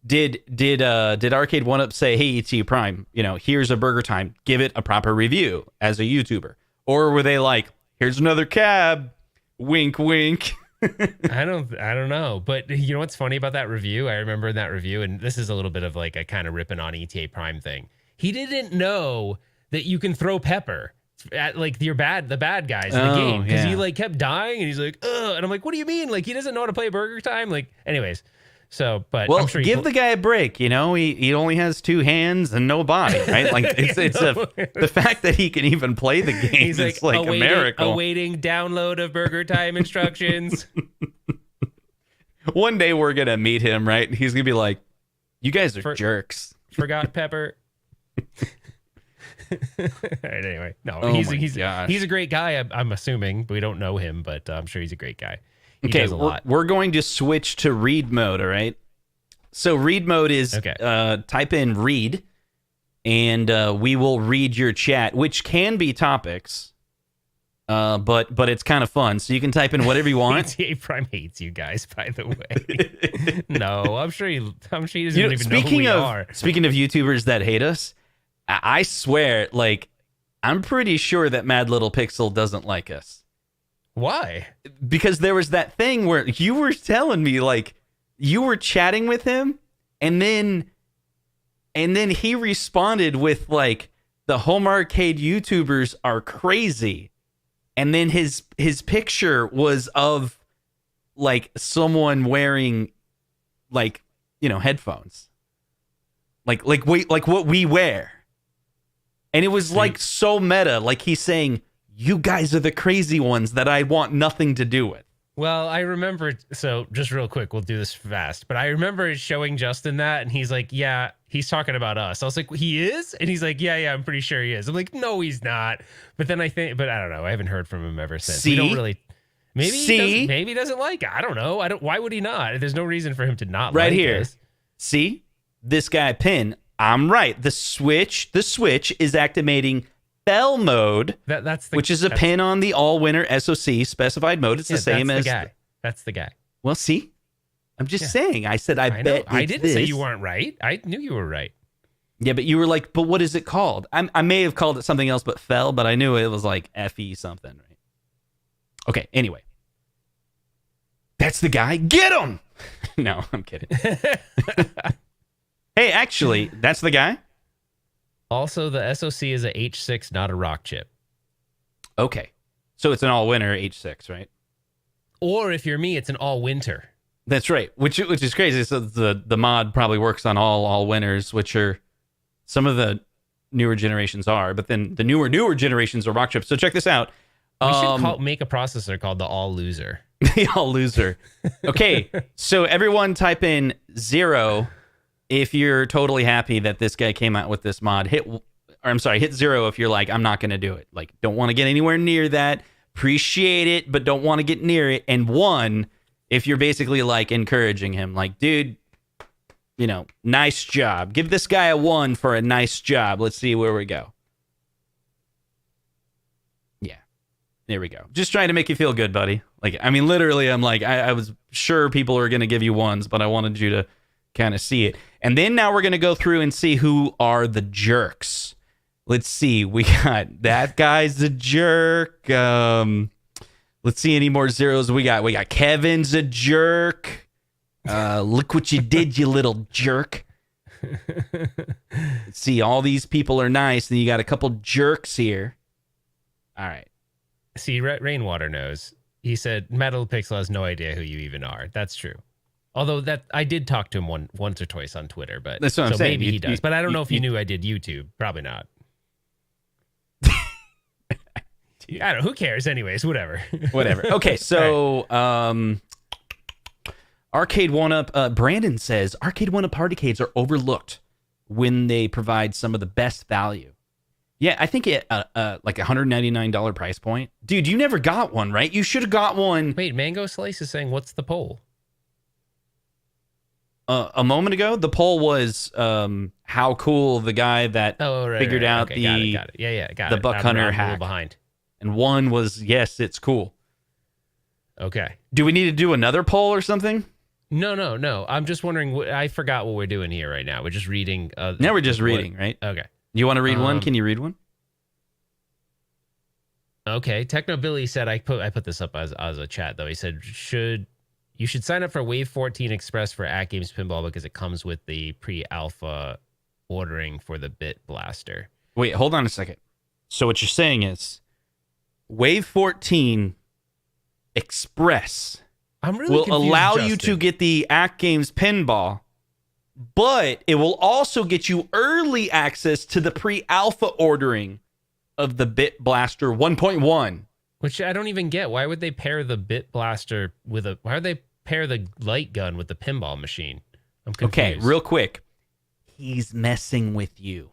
did Arcade1up say, "Hey, ET Prime, here's a burger time. Give it a proper review as a YouTuber," or were they like, "Here's another cab, wink, wink"? I don't know. But you know what's funny about that review? I remember in that review, and this is a little bit of like a kind of ripping on ETA Prime thing. He didn't know that you can throw pepper at like the bad guys in the game, because he like kept dying and he's like, ugh, and I'm like, what do you mean? Like, he doesn't know how to play Burger Time? Like, anyways. So, but well, I'm sure give the guy a break. He only has 2 hands and no body, right? Like the fact that he can even play the game he's is like a miracle. Awaiting download of Burger Time instructions. One day we're gonna meet him, right? He's gonna be like, "You guys are jerks." Forgot pepper. All right, anyway, no, he's a great guy. I'm assuming, but we don't know him, but I'm sure he's a great guy. He does a lot. We're going to switch to read mode. All right. So read mode is type in read, and we will read your chat, which can be topics, but it's kind of fun. So you can type in whatever you want. ETA Prime hates you guys, by the way. No, I'm sure he doesn't even know who we are. Speaking of YouTubers that hate us, I swear, like, I'm pretty sure that Mad Little Pixel doesn't like us. Why? Because there was that thing where you were telling me, like, you were chatting with him, and then he responded with, like, the home arcade YouTubers are crazy. And then his picture was of, like, someone wearing, like, headphones. Like what we wear. And it was like so meta, like he's saying, you guys are the crazy ones that I want nothing to do with. Well, I remember, so just real quick, we'll do this fast, but I remember showing Justin that, and he's like, yeah, he's talking about us. I was like, he is? And he's like, yeah, I'm pretty sure he is. I'm like, no, he's not. But then I don't know. I haven't heard from him ever since. See? We don't really, maybe he doesn't like it. I don't know. Why would he not? There's no reason for him to not right like here. This. See? This guy, Pin, I'm right. The switch is activating fell mode, which is a pin on the all-winner SoC specified mode. It's the same as... That's the guy. Well, see? I'm just saying. I said, I bet I didn't say you weren't right. I knew you were right. Yeah, but you were like, but what is it called? I may have called it something else but fell, but I knew it was like FE something, right? Okay, anyway. That's the guy. Get him! No, I'm kidding. Hey, actually, that's the guy. Also, the SoC is a H6, not a rock chip. Okay. So it's an all-winner H6, right? Or if you're me, it's an all-winter. That's right, which is crazy. So the mod probably works on all winners, which are some of the newer generations are, but then the newer generations are rock chips. So check this out. We should make a processor called the all-loser. The all-loser. Okay, so everyone type in 0 if you're totally happy that this guy came out with this mod. Hit 0 if you're like, I'm not going to do it. Like, don't want to get anywhere near that. Appreciate it, but don't want to get near it. And 1 if you're basically like encouraging him, like, dude, nice job. Give this guy a 1 for a nice job. Let's see where we go. Yeah, there we go. Just trying to make you feel good, buddy. Like, I mean, literally, I'm like, I was sure people were going to give you 1s, but I wanted you to kind of see it. And then now we're going to go through and see who are the jerks. Let's see. We got that guy's a jerk. Let's see any more zeros we got. We got Kevin's a jerk. Look what you did, you little jerk. Let's see. All these people are nice. And you got a couple jerks here. All right. See, Rainwater knows. He said, Metal Pixel has no idea who you even are. That's true. Although that I did talk to him once or twice on Twitter, but that's what I'm saying. Maybe he does. But I don't know if he knew I did YouTube. Probably not. I don't know. Who cares? Anyways, whatever. Whatever. Okay, so Arcade1up, Brandon says Arcade1up partycades are overlooked when they provide some of the best value. Yeah, I think it like $199 price point. Dude, you never got one, right? You should have got one. Wait, Mango Slice is saying, what's the poll? A moment ago, the poll was how cool the guy that figured out okay, got it. Yeah, got the it. Buck Hunter I'm hack. a little behind. And one was, yes, it's cool. Okay. Do we need to do another poll or something? No. I'm just wondering. I forgot what we're doing here right now. We're just reading. Now we're just reading, right? Okay. You want to read one? Can you read one? Okay. Techno Billy said I put this up as a chat though. He said you should sign up for Wave 14 Express for At Games Pinball because it comes with the pre-alpha ordering for the Bit Blaster. Wait, hold on a second. So what you're saying is Wave 14 Express will allow you to get the At Games Pinball, but it will also get you early access to the pre-alpha ordering of the Bit Blaster 1.1. Which I don't even get. Why would they pair the Bit Blaster with why would they pair the light gun with the pinball machine? I'm confused. Okay, real quick. He's messing with you.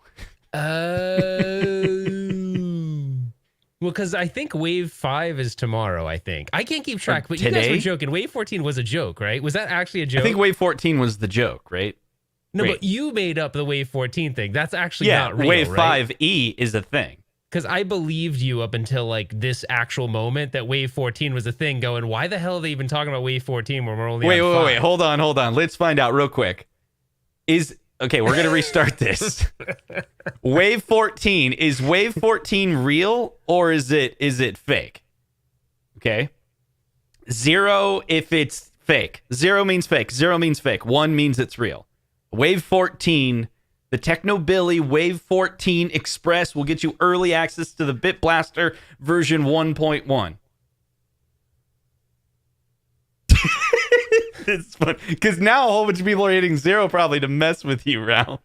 Well, because I think Wave 5 is tomorrow, I think. I can't keep track, but today? You guys were joking. Wave 14 was a joke, right? Was that actually a joke? I think Wave 14 was the joke, right? No, but you made up the Wave 14 thing. That's actually not real, Wave right? 5E is a thing. Because I believed you up until like this actual moment that Wave 14 was a thing going, why the hell are they even talking about Wave 14 when we're only on 5? Wait. Hold on. Let's find out real quick. Okay, we're going to restart this. Wave 14, is Wave 14 real or is it fake? Okay. 0 if it's fake. 0 means fake. 0 means fake. 1 means it's real. Wave 14, the Techno Billy Wave 14 Express will get you early access to the Bit Blaster version 1.1. It's fun because now a whole bunch of people are hitting 0 probably to mess with you, Ralph.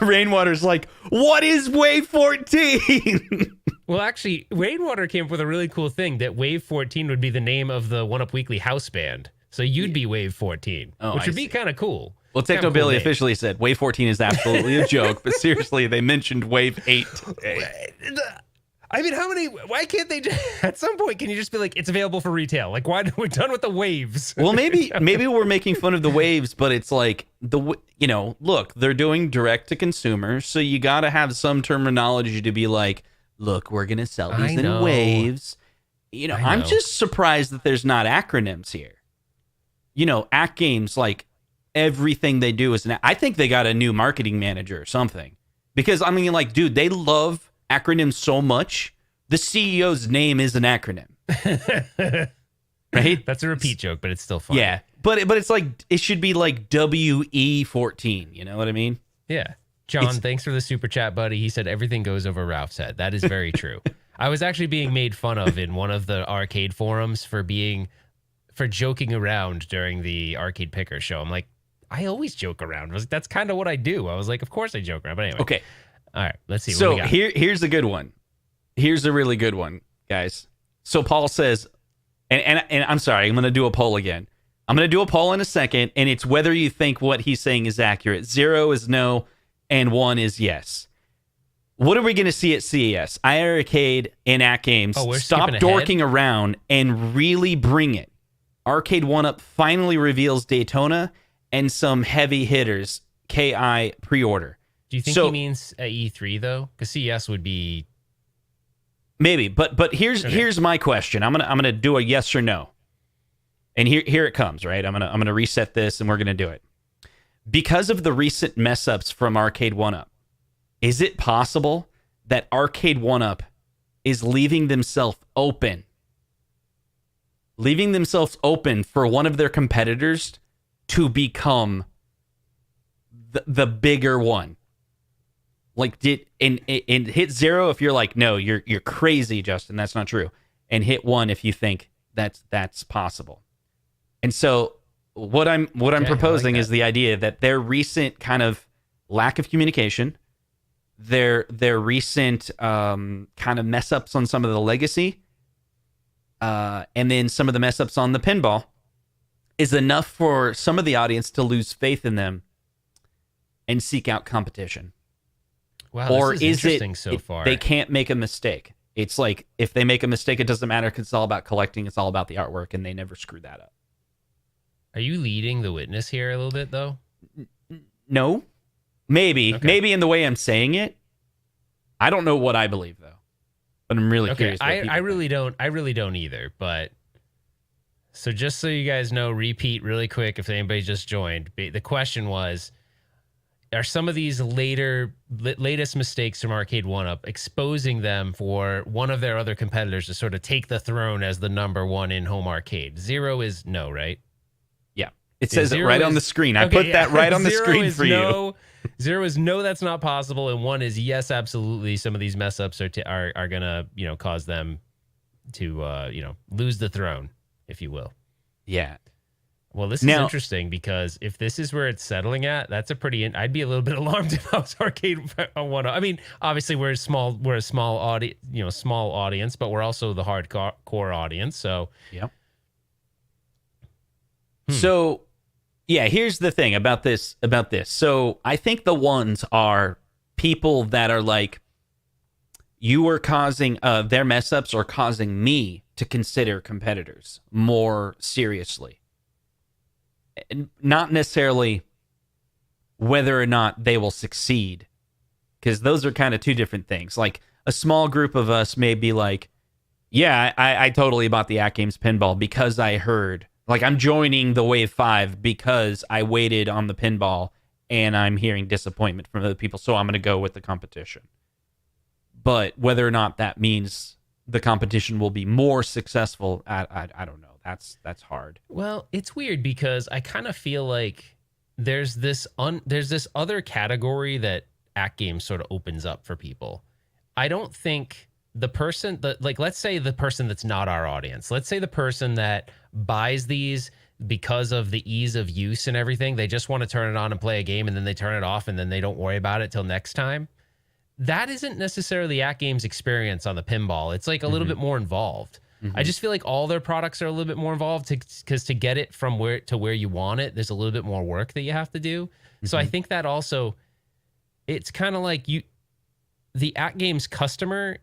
Rainwater's like, what is Wave 14? Well, actually, Rainwater came up with a really cool thing that Wave 14 would be the name of the 1UP Weekly house band. So you'd be Wave 14, which would be kind of cool. Well, Techno Billy officially said Wave 14 is absolutely a joke, but seriously, they mentioned Wave 8 today. I mean, why can't they at some point, can you just be like, it's available for retail? Like, why we're done with the waves? Well, maybe we're making fun of the waves, but it's like, look, they're doing direct to consumer, so you got to have some terminology to be like, look, we're going to sell these in waves. I'm just surprised that there's not acronyms here. At Games, like, everything they do is I think they got a new marketing manager or something. Because, I mean, like, dude, they love acronyms so much. The CEO's name is an acronym. Right? That's a repeat joke, but it's still fun. Yeah. But it's like, it should be like WE14. You know what I mean? Yeah. John, thanks for the super chat, buddy. He said everything goes over Ralph's head. That is very true. I was actually being made fun of in one of the arcade forums for joking around during the Arcade Picker show. I'm like, I always joke around. I was like, that's kind of what I do. I was like, of course I joke around. But anyway. Okay. All right. Let's see. So what we got. here's a good one. Here's a really good one, guys. So Paul says, and I'm sorry, I'm going to do a poll again. I'm going to do a poll in a second, and it's whether you think what he's saying is accurate. 0 is no, and 1 is yes. What are we going to see at CES? iArcade and At Games stop dorking around and really bring it. Arcade1up finally reveals Daytona and some heavy hitters. KI pre-order. Do you think he means at E3 though? Because CES would be maybe, but here's my question. I'm gonna do a yes or no, and here it comes. Right, I'm gonna reset this, and we're gonna do it because of the recent mess ups from Arcade1up. Is it possible that Arcade1up is leaving themselves open for one of their competitors to become the bigger one. Like, and hit 0 if you're like, no, you're crazy, Justin, that's not true, and hit 1 if you think that's possible. And so what I'm proposing is the idea that their recent kind of lack of communication, their recent kind of mess ups on some of the legacy, and then some of the mess ups on the pinball, is enough for some of the audience to lose faith in them and seek out competition. Wow, or this is interesting so far. They can't make a mistake? It's like, if they make a mistake, it doesn't matter because it's all about collecting. It's all about the artwork, and they never screw that up. Are you leading the witness here a little bit, though? No, maybe, Okay. maybe in the way I'm saying it. I don't know what I believe though, but I'm really curious. What people I think. really don't either. But so just so you guys know, repeat really quick if anybody just joined. The question was, are some of these latest mistakes from Arcade1up exposing them for one of their other competitors to sort of take the throne as the number one in home arcade? 0 is no, right? Yeah, it says it 0 right on is- the screen. I Okay, put yeah. that right on the 0 screen is for you. no. 0 is no, that's not possible, and 1 is yes, absolutely. Some of these mess ups are gonna cause them to lose the throne, if you will. Yeah. Well, this is Now- interesting because if this is where it's settling at, that's a pretty. I'd be a little bit alarmed if I was Arcade1up. I mean, obviously we're a small audience, small audience, but we're also the hardcore audience. So Yep. So, yeah, here's the thing about this. So, I think the ones are people that are like, you are causing their mess ups are causing me to consider competitors more seriously. And not necessarily whether or not they will succeed, because those are kind of two different things. Like, a small group of us may be like, yeah, I totally bought the At Games pinball because I heard, like, I'm joining the Wave 5 because I waited on the pinball and I'm hearing disappointment from other people, so I'm going to go with the competition. But whether or not that means the competition will be more successful, I don't know. That's hard. well, it's weird because I kind of feel like there's this other category that At Games sort of opens up for people. I don't think the person that, like, let's say the person that's not our audience, let's say the person that buys these because of the ease of use and everything, they just want to turn it on and play a game and then they turn it off and then they don't worry about it till next time. That isn't necessarily At Games experience on the pinball. It's like a little bit more involved. I just feel like all their products are a little bit more involved because to get it from where you want it, there's a little bit more work that you have to do. So I think that also, it's kind of like the At Games customer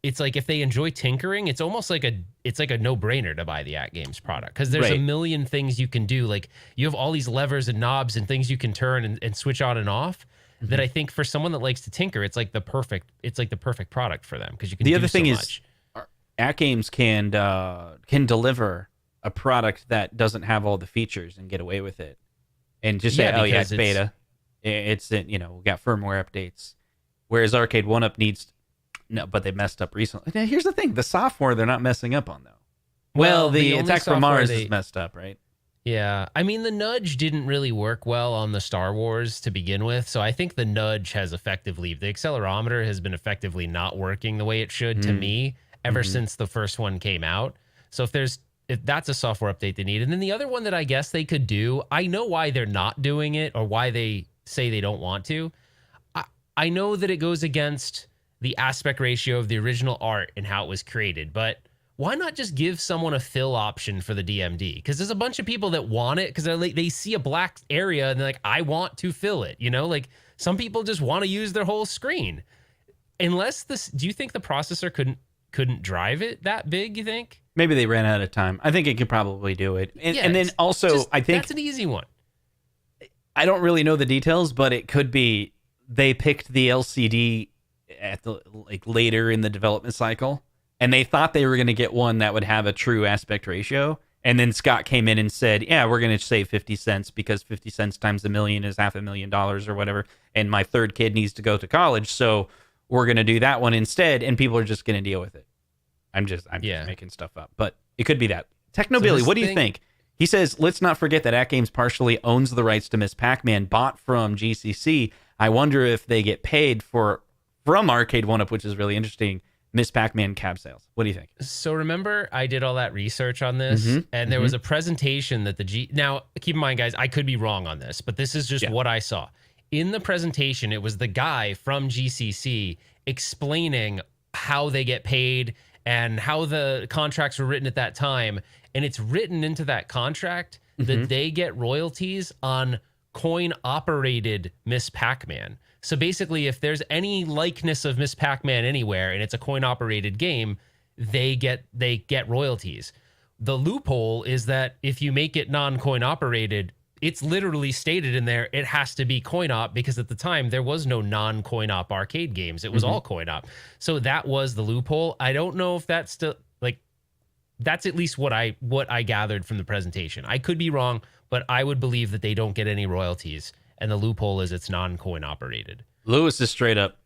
it's like if they enjoy tinkering, it's almost like a no-brainer to buy the At Games product because there's a Right. million things you can do. Like, you have all these levers and knobs and things you can turn and switch on and off. That I think for someone that likes to tinker, it's like the perfect product for them because you can. The other do thing so is, much. At Games can deliver a product that doesn't have all the features and get away with it, and just say, Yeah, "Oh yeah, because it's beta. It's we got firmware updates." Whereas Arcade1up needs no, but they messed up recently. Now, here's the thing: the software they're not messing up on though. Well, the only Attack from software Mars is messed up, right? Yeah, I mean, the nudge didn't really work well on the Star Wars to begin with, so I think the nudge the accelerometer has been effectively not working the way it should to me ever since the first one came out. So if that's a software update they need. And then the other one that I guess they could do, I know why they're not doing it or why they say they don't want to. I know that it goes against the aspect ratio of the original art and how it was created, but why not just give someone a fill option for the DMD? Because there's a bunch of people that want it because they see a black area and they're like, I want to fill it. Like, some people just want to use their whole screen. Do you think the processor couldn't drive it that big? You think? Maybe they ran out of time. I think it could probably do it. And, Yeah, and then it's also, just- I think that's an easy one. I don't really know the details, but it could be they picked the LCD at the later in the development cycle, and they thought they were going to get one that would have a true aspect ratio. And then Scott came in and said, "Yeah, we're going to save 50 cents because 50 cents times $1 million is $500,000 or whatever, and my third kid needs to go to college, so we're going to do that one instead, and people are just going to deal with it. I'm just making stuff up, but it could be that. Technobilly, what do you think? He says, let's not forget that At Games partially owns the rights to Miss Pac-Man bought from GCC. I wonder if they get paid from Arcade1up, which is really interesting, Miss Pac-Man cab sales. What do you think? So remember, I did all that research on this, and there was a presentation that now, keep in mind, guys, I could be wrong on this, but this is just what I saw. In the presentation, it was the guy from GCC explaining how they get paid and how the contracts were written at that time. And it's written into that contract that they get royalties on coin-operated Miss Pac-Man. So basically, if there's any likeness of Miss Pac-Man anywhere and it's a coin-operated game, they get royalties. The loophole is that if you make it non-coin operated, it's literally stated in there it has to be coin op, because at the time there was no non-coin op arcade games. It was all coin op. So that was the loophole. I don't know if that's still, like, that's at least what I gathered from the presentation. I could be wrong, but I would believe that they don't get any royalties, and the loophole is it's non-coin operated. Lewis is straight up,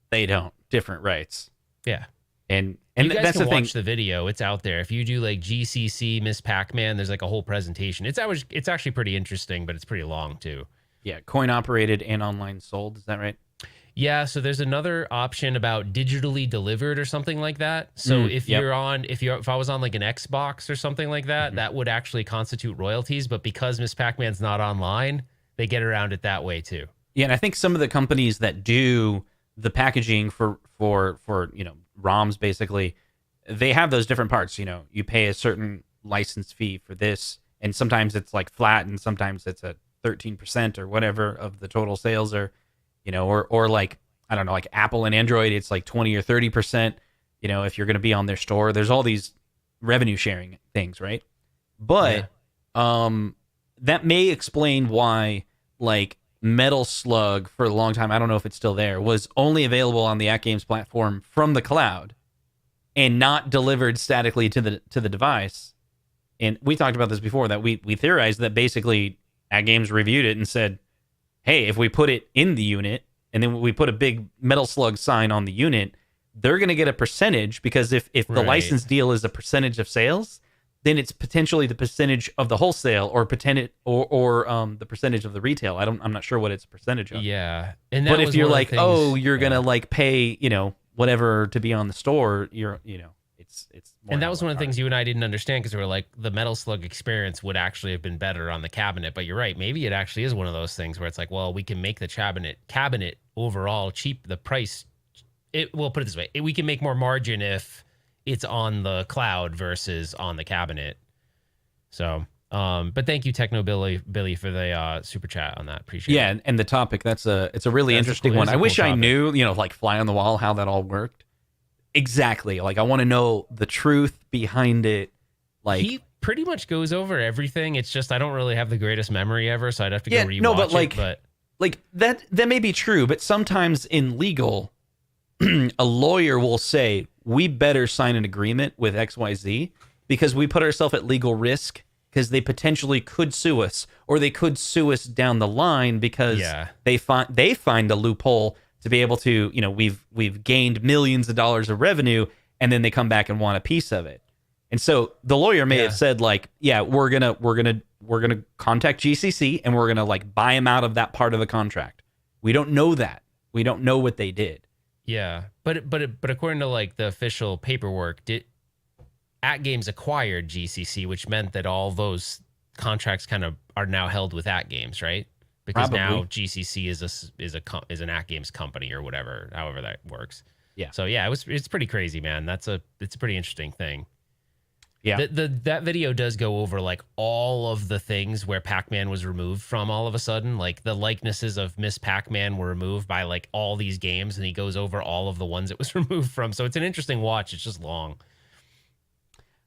they don't. Different rights. Yeah. And you guys that's can the thing. watch the video. It's out there. If you do like GCC Miss Pac-Man, there's like a whole presentation. It's actually pretty interesting, but it's pretty long too. Yeah, coin operated and online sold. Is that right? Yeah. So there's another option about digitally delivered or something like that. So if I was on like an Xbox or something like that, that would actually constitute royalties. But because Miss Pac-Man's not online, they get around it that way too. Yeah, and I think some of the companies that do the packaging for ROMs, basically, they have those different parts. You pay a certain license fee for this, and sometimes it's like flat, and sometimes it's a 13% or whatever of the total sales, or like, I don't know, like Apple and Android, it's like 20 or 30%. If you're going to be on their store, there's all these revenue sharing things, right? But that may explain why, like, Metal Slug for a long time, I don't know if it's still there, was only available on the At Games platform from the cloud and not delivered statically to the device. And we talked about this before, that we theorized that basically At Games reviewed it and said, hey, if we put it in the unit and then we put a big Metal Slug sign on the unit, they're going to get a percentage, because if the license deal is a percentage of sales, then it's potentially the percentage of the wholesale or the percentage of the retail. I'm not sure what it's a percentage of. Yeah. And but if you're like, you're going to like pay, whatever to be on the store, it's more. And that was one of the things you and I didn't understand, because we were like, the Metal Slug experience would actually have been better on the cabinet. But you're right. Maybe it actually is one of those things where it's like, well, we can make the cabinet overall cheap. The price, we'll put it this way. We can make more margin if it's on the cloud versus on the cabinet. So, but thank you, Billy, for the super chat on that. Appreciate it. Yeah, and the topic, it's a really interesting one. I wish I knew, like fly on the wall, how that all worked. Exactly. Like, I want to know the truth behind it. Like, he pretty much goes over everything. It's just I don't really have the greatest memory ever, so I'd have to go rewatch but like, it. But like that may be true, but sometimes in legal, a lawyer will say, we better sign an agreement with XYZ because we put ourselves at legal risk, because they potentially could sue us, or they could sue us down the line because they find a loophole to be able to, we've gained millions of dollars of revenue, and then they come back and want a piece of it. And so the lawyer may have said, like, we're gonna contact GCC and we're gonna like buy them out of that part of the contract. We don't know that. We don't know what they did. Yeah, but according to like the official paperwork, At Games acquired GCC, which meant that all those contracts kind of are now held with At Games, right? Because now GCC is an At Games company or whatever, however that works. Yeah. So yeah, it's pretty crazy, man. It's a pretty interesting thing. Yeah. That video does go over like all of the things where Pac-Man was removed from all of a sudden. Like the likenesses of Miss Pac-Man were removed by like all these games, and he goes over all of the ones it was removed from. So it's an interesting watch. It's just long.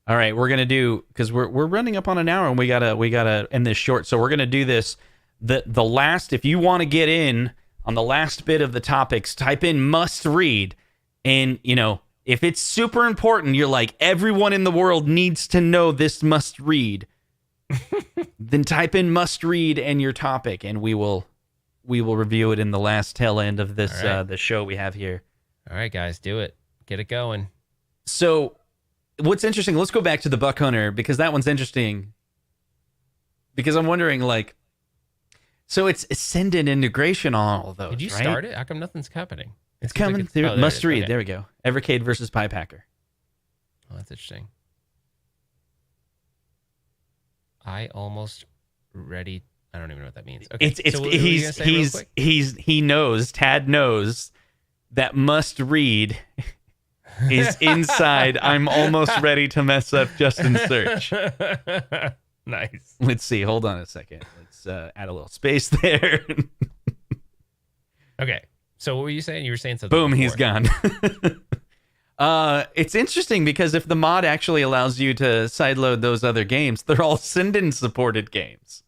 All right, we're gonna do, because we're running up on an hour and we gotta end this short. So we're gonna do this. The last, if you want to get in on the last bit of the topics, type in must read, and if it's super important, you're like, everyone in the world needs to know this must read, then type in must read and your topic, and we will review it in the last tail end of this the show we have here. All right, guys, do it. Get it going. So, what's interesting? Let's go back to the Buck Hunter because that one's interesting. Because I'm wondering, like, so it's ascendant integration on all of those. Did you right? start it? How come nothing's happening? It's coming. Like there Must it is. read. Okay. There we go. Evercade versus Pie Packer. Oh, that's interesting. I almost ready. I don't even know what that means. Okay. It's so what were you gonna say real quick? he knows. Tad knows that must read is inside. I'm almost ready to mess up Justin's search. Nice. Let's see. Hold on a second. Let's add a little space there. Okay. So what were you saying? You were saying something. Boom. before. He's gone. It's interesting because if the mod actually allows you to sideload those other games, they're all Sinden supported games.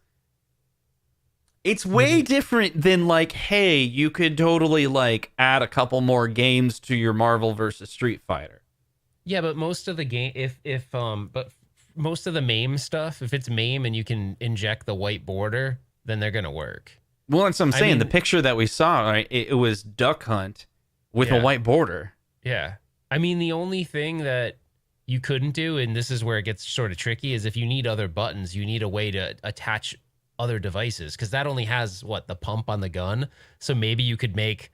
It's way different than like, hey, you could totally like add a couple more games to your Marvel versus Street Fighter. Yeah, but most of the game, but most of the MAME stuff, if it's MAME and you can inject the white border, then they're gonna work. Well, that's what I'm saying. mean- The picture that we saw, right? It was Duck Hunt with a Yeah. white border. Yeah. I mean, the only thing that you couldn't do, and this is where it gets sort of tricky, is if you need other buttons, you need a way to attach other devices, because that only has, the pump on the gun. So maybe you could make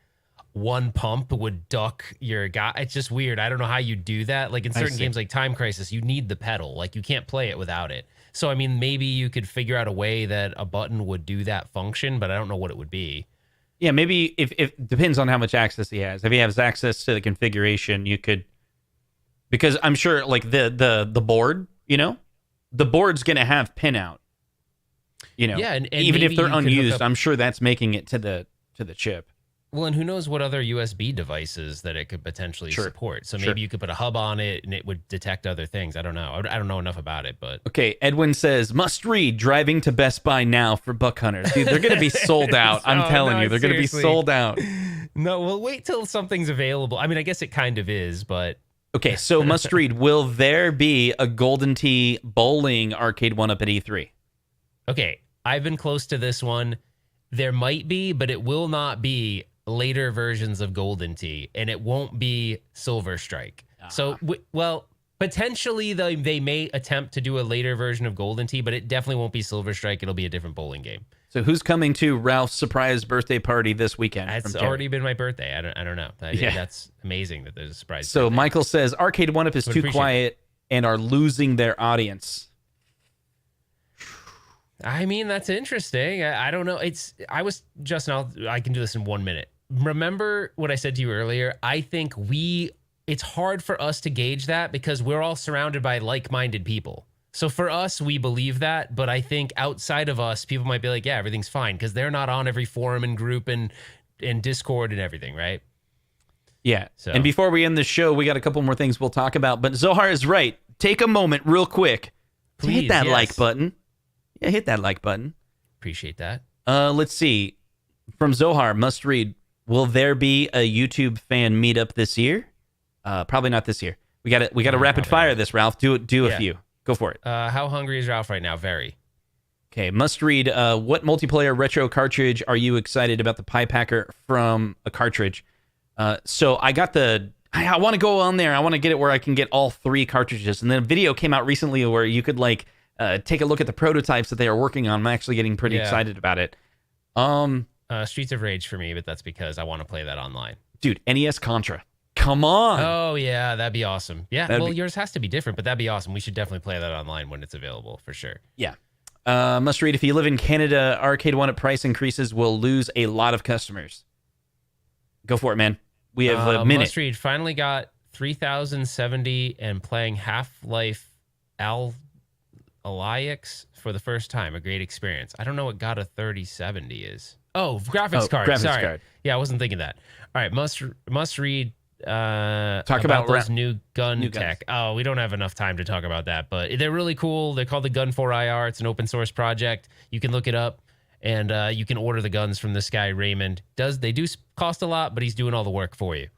one pump would duck your guy. It's just weird. I don't know how you do that. Like in certain games like Time Crisis, you need the pedal. Like you can't play it without it. So, I mean, maybe you could figure out a way that a button would do that function, but I don't know what it would be. Yeah, maybe if depends on how much access he has. If he has access to the configuration, you could, because I'm sure like the board, the board's gonna have pinout. Yeah, and even if maybe they're you could hook unused, up- I'm sure that's making it to the chip. Well, and who knows what other USB devices that it could potentially Sure. support. So Sure. maybe you could put a hub on it and it would detect other things. I don't know. I don't know enough about it, but Okay, Edwin says, must read driving to Best Buy now for Buck Hunters. Dude, they're going to be sold out. I'm Oh, telling no, you, they're going to be seriously. sold out. no, well, wait till something's available. I mean, I guess it kind of is, but Okay, so must read. Will there be a Golden Tee bowling Arcade1up at E3? okay. I've been close to this one. There might be, but it will not be later versions of Golden Tee, and it won't be Silver Strike. So, potentially they may attempt to do a later version of Golden Tee, but it definitely won't be Silver Strike. It'll be a different bowling game. So who's coming to Ralph's surprise birthday party this weekend? It's from Terry? already been my birthday. I don't know. Yeah. That's amazing that there's a surprise. So birthday. Michael says Arcade1up is Would too appreciate quiet and are losing their audience. I mean, that's interesting. I don't know. Justin, I can do this in 1 minute. Remember what I said to you earlier? I think it's hard for us to gauge that because we're all surrounded by like-minded people. So for us, we believe that, but I think outside of us, people might be like, yeah, everything's fine because they're not on every forum and group and Discord and everything, right? Yeah. So- And before we end the show, we got a couple more things we'll talk about. But Zohar is right. Take a moment real quick to hit Please, that yes. like button. Yeah, hit that like button. Appreciate that. Let's see. From Zohar, must read. Will there be a YouTube fan meetup this year? Probably not this year. We got to rapid probably fire not. this, Ralph. Do a Yeah. few. Go for it. How hungry is Ralph right now? Very. Okay, must read. What multiplayer retro cartridge are you excited about the Pie Packer from a cartridge? So I got I want to go on there. I want to get it where I can get all 3 cartridges. And then a video came out recently where you could take a look at the prototypes that they are working on. I'm actually getting pretty excited about it. Streets of Rage for me, but that's because I want to play that online. Dude, NES Contra. Come on. Oh, yeah, that'd be awesome. Yeah, That'd well, be- yours has to be different, but that'd be awesome. We should definitely play that online when it's available, for sure. Yeah. Must read. If you live in Canada, Arcade1up price increases will lose a lot of customers. Go for it, man. We have a minute. Must read. Finally got 3070 and playing Half-Life Alyx for the first time. A great experience. I don't know what got a 3070 is. Oh, graphics card. graphics Sorry. card. Yeah, I wasn't thinking that. All right, must read. Talk about those new gun new tech. Oh, we don't have enough time to talk about that, but they're really cool. They're called the Gun 4 IR. It's an open source project. You can look it up, and you can order the guns from this guy Raymond. They do cost a lot, but he's doing all the work for you.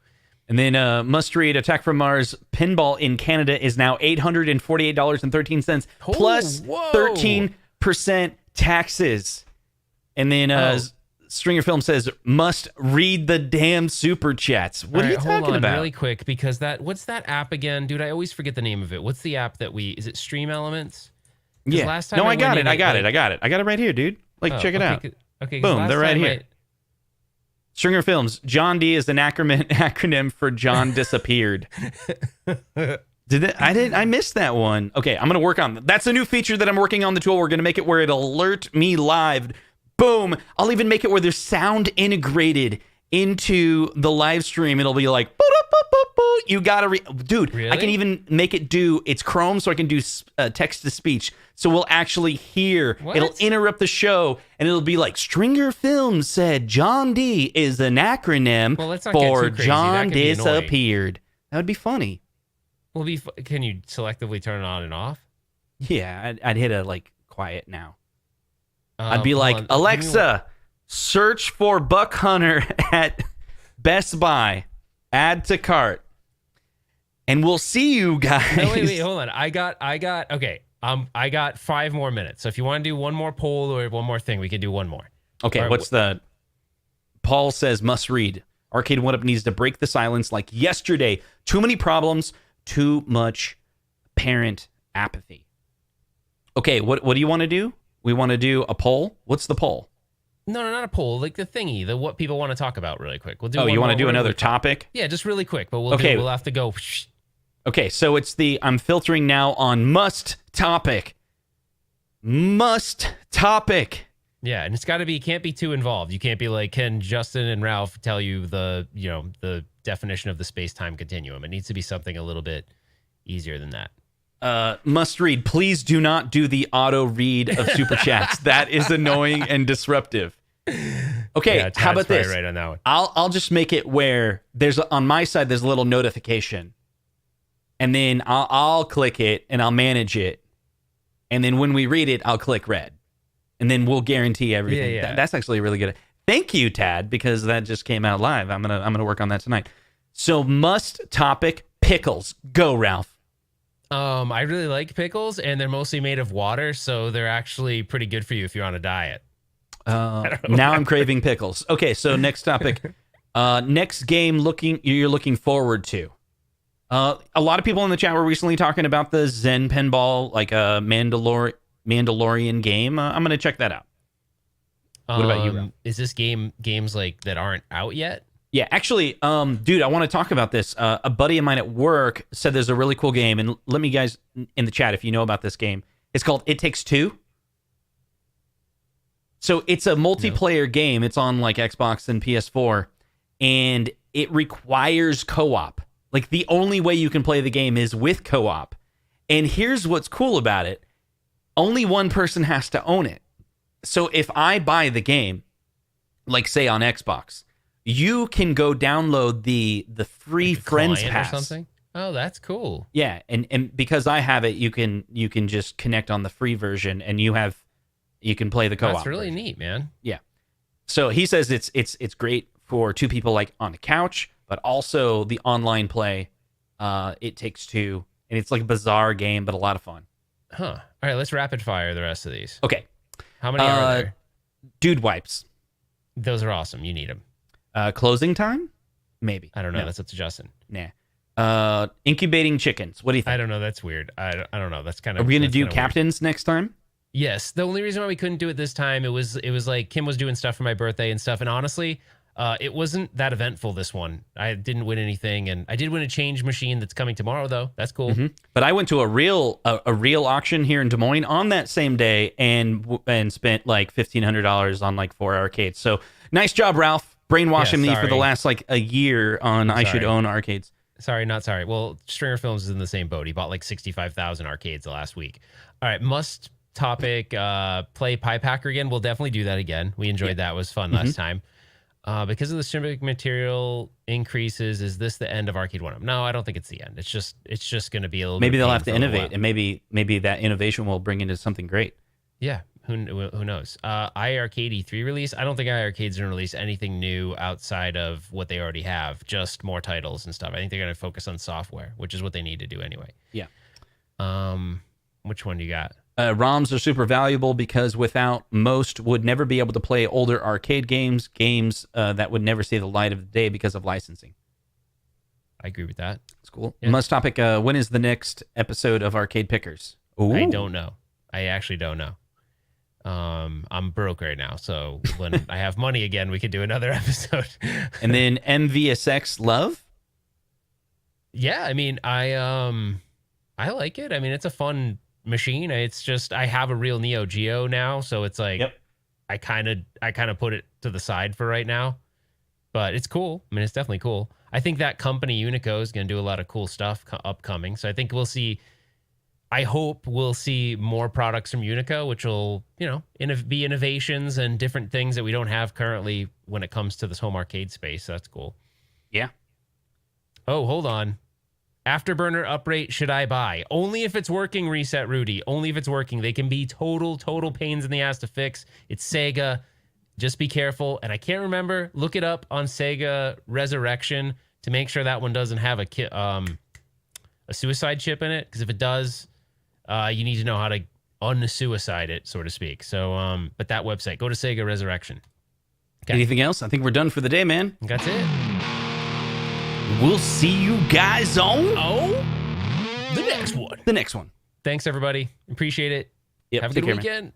And then must read. Attack from Mars Pinball in Canada is now $848.13 plus whoa. 13% taxes. And then Stringer Film says, must read the damn super chats. What are you talking hold on, about? really quick, because what's that app again? Dude, I always forget the name of it. What's the app that is it Stream Elements? Yeah. Last time No, I got went it. in, I got it right here, dude. Like, check it out. Okay. Boom, they're right here. Stringer Films. John D is an acronym for John disappeared. I missed that one. Okay, I'm gonna work on that. That's a new feature that I'm working on the tool. We're gonna make it where it'll alert me live. Boom. I'll even make it where there's sound integrated into the live stream. It'll be like, you gotta dude. Really? I can even make it do. It's Chrome, so I can do text to speech. So we'll actually hear. What? It'll interrupt the show, and it'll be like, Stringer Films said John D is an acronym Well, let's not get for too crazy. John That could be annoying. disappeared. That would be funny. Well, can you selectively turn it on and off? Yeah, I'd hit a like quiet now. I'd be Hold like, on. Alexa, search for Buck Hunter at Best Buy. Add to cart. And we'll see you guys. No, wait, hold on. I got. Okay. I got 5 more minutes. So if you want to do one more poll or one more thing, we can do one more. Okay, Right, what's the... Paul says, must read. Arcade1up needs to break the silence like yesterday. Too many problems, too much parent apathy. Okay, what do you want to do? We want to do a poll? What's the poll? No, not a poll. Like the thingy, the what people want to talk about really quick. We'll do. Oh, you want to do really another quick. topic? Yeah, just really quick. But we'll have to go. Okay, so it's I'm filtering now on must topic. Must topic. Yeah, and it's got to be, can't be too involved. You can't be like, can Justin and Ralph tell you the definition of the space-time continuum? It needs to be something a little bit easier than that. Must read. Please do not do the auto read of super chats. That is annoying and disruptive. Okay, Yeah, how about this? Right on that one. I'll just make it where there's on my side there's a little notification, and then I'll click it and I'll manage it, and then when we read it, I'll click red, and then we'll guarantee everything. Yeah. That's actually really good. Thank you, Tad, because that just came out live. I'm gonna work on that tonight. So must topic pickles. Go, Ralph. I really like pickles, and they're mostly made of water, so they're actually pretty good for you if you're on a diet. Now I'm craving pickles. Okay, so next topic. Next game you're looking forward to. A lot of people in the chat were recently talking about the Zen Pinball, like a Mandalorian game. I'm gonna check that out. What about you, Ralph? Is this games like that aren't out yet? Yeah, actually, dude, I want to talk about this. A buddy of mine at work said there's a really cool game, and let me guys in the chat if you know about this game. It's called It Takes Two. So it's a multiplayer game. It's on like Xbox and PS4, and it requires co-op. Like the only way you can play the game is with co-op. And here's what's cool about it. Only one person has to own it. So if I buy the game, like say on Xbox, you can go download the free Like a Friends client Pass or something. Oh, that's cool. Yeah, and because I have it, you can just connect on the free version, and you can play the co-op. That's really version. neat, man. Yeah. So he says it's great for two people like on the couch, but also the online play. It Takes Two, and it's like a bizarre game, but a lot of fun. Huh. All right, let's rapid fire the rest of these. Okay. How many are there? Dude wipes. Those are awesome. You need them. Closing time? Maybe. I don't know. No. That's up to Justin. Nah. Incubating chickens. What do you think? I don't know. That's weird. I don't know. That's kind of. Are we gonna that's do kinda weird. captains next time? Yes. The only reason why we couldn't do it this time, it was like Kim was doing stuff for my birthday and stuff. And honestly, it wasn't that eventful, this one. I didn't win anything, and I did win a change machine that's coming tomorrow, though. That's cool. Mm-hmm. But I went to a real auction here in Des Moines on that same day and spent like $1,500 on like 4 arcades. So nice job, Ralph. Brainwashing me for the last like a year on I should own arcades. Sorry, not sorry. Well, Stringer Films is in the same boat. He bought like 65,000 arcades the last week. All right, must topic play Pie Packer again. We'll definitely do that again. We enjoyed that. It was fun last time. Because of the streaming material increases, is this the end of Arcade1up? No, I don't think it's the end. It's just going to be a little. Maybe bit they'll pain have to for a little innovate, while. and maybe that innovation will bring into something great. Yeah, who knows? iArcade 3 release. I don't think iArcade's going to release anything new outside of what they already have, just more titles and stuff. I think they're going to focus on software, which is what they need to do anyway. Yeah. Which one do you got? ROMs are super valuable because without most would never be able to play older arcade games that would never see the light of the day because of licensing. I agree with that. That's cool. Yeah. Must topic, when is the next episode of Arcade Pickers? Ooh. I don't know. I actually don't know. I'm broke right now, so when I have money again, we could do another episode. And then MVSX Love? Yeah, I mean, I like it. I mean, it's a fun machine. It's just I have a real Neo Geo now, so it's like I kind of put it to the side for right now. But it's cool. I mean, it's definitely cool. I think that company Unico is going to do a lot of cool stuff upcoming. So I think we'll see. I hope we'll see more products from Unico, which will, be innovations and different things that we don't have currently when it comes to this home arcade space. So that's cool. Yeah. Oh, hold on. Afterburner uprate should I buy? Only if it's working, Reset Rudy. Only if it's working. They can be total pains in the ass to fix. It's Sega. Just be careful. And I can't remember. Look it up on Sega Resurrection to make sure that one doesn't have a suicide chip in it. Because if it does, you need to know how to unsuicide it, so to speak. So, but that website, go to Sega Resurrection. Okay. Anything else? I think we're done for the day, man. That's it. We'll see you guys on the next one. The next one. Thanks, everybody. Appreciate it. Yep, Have a good weekend.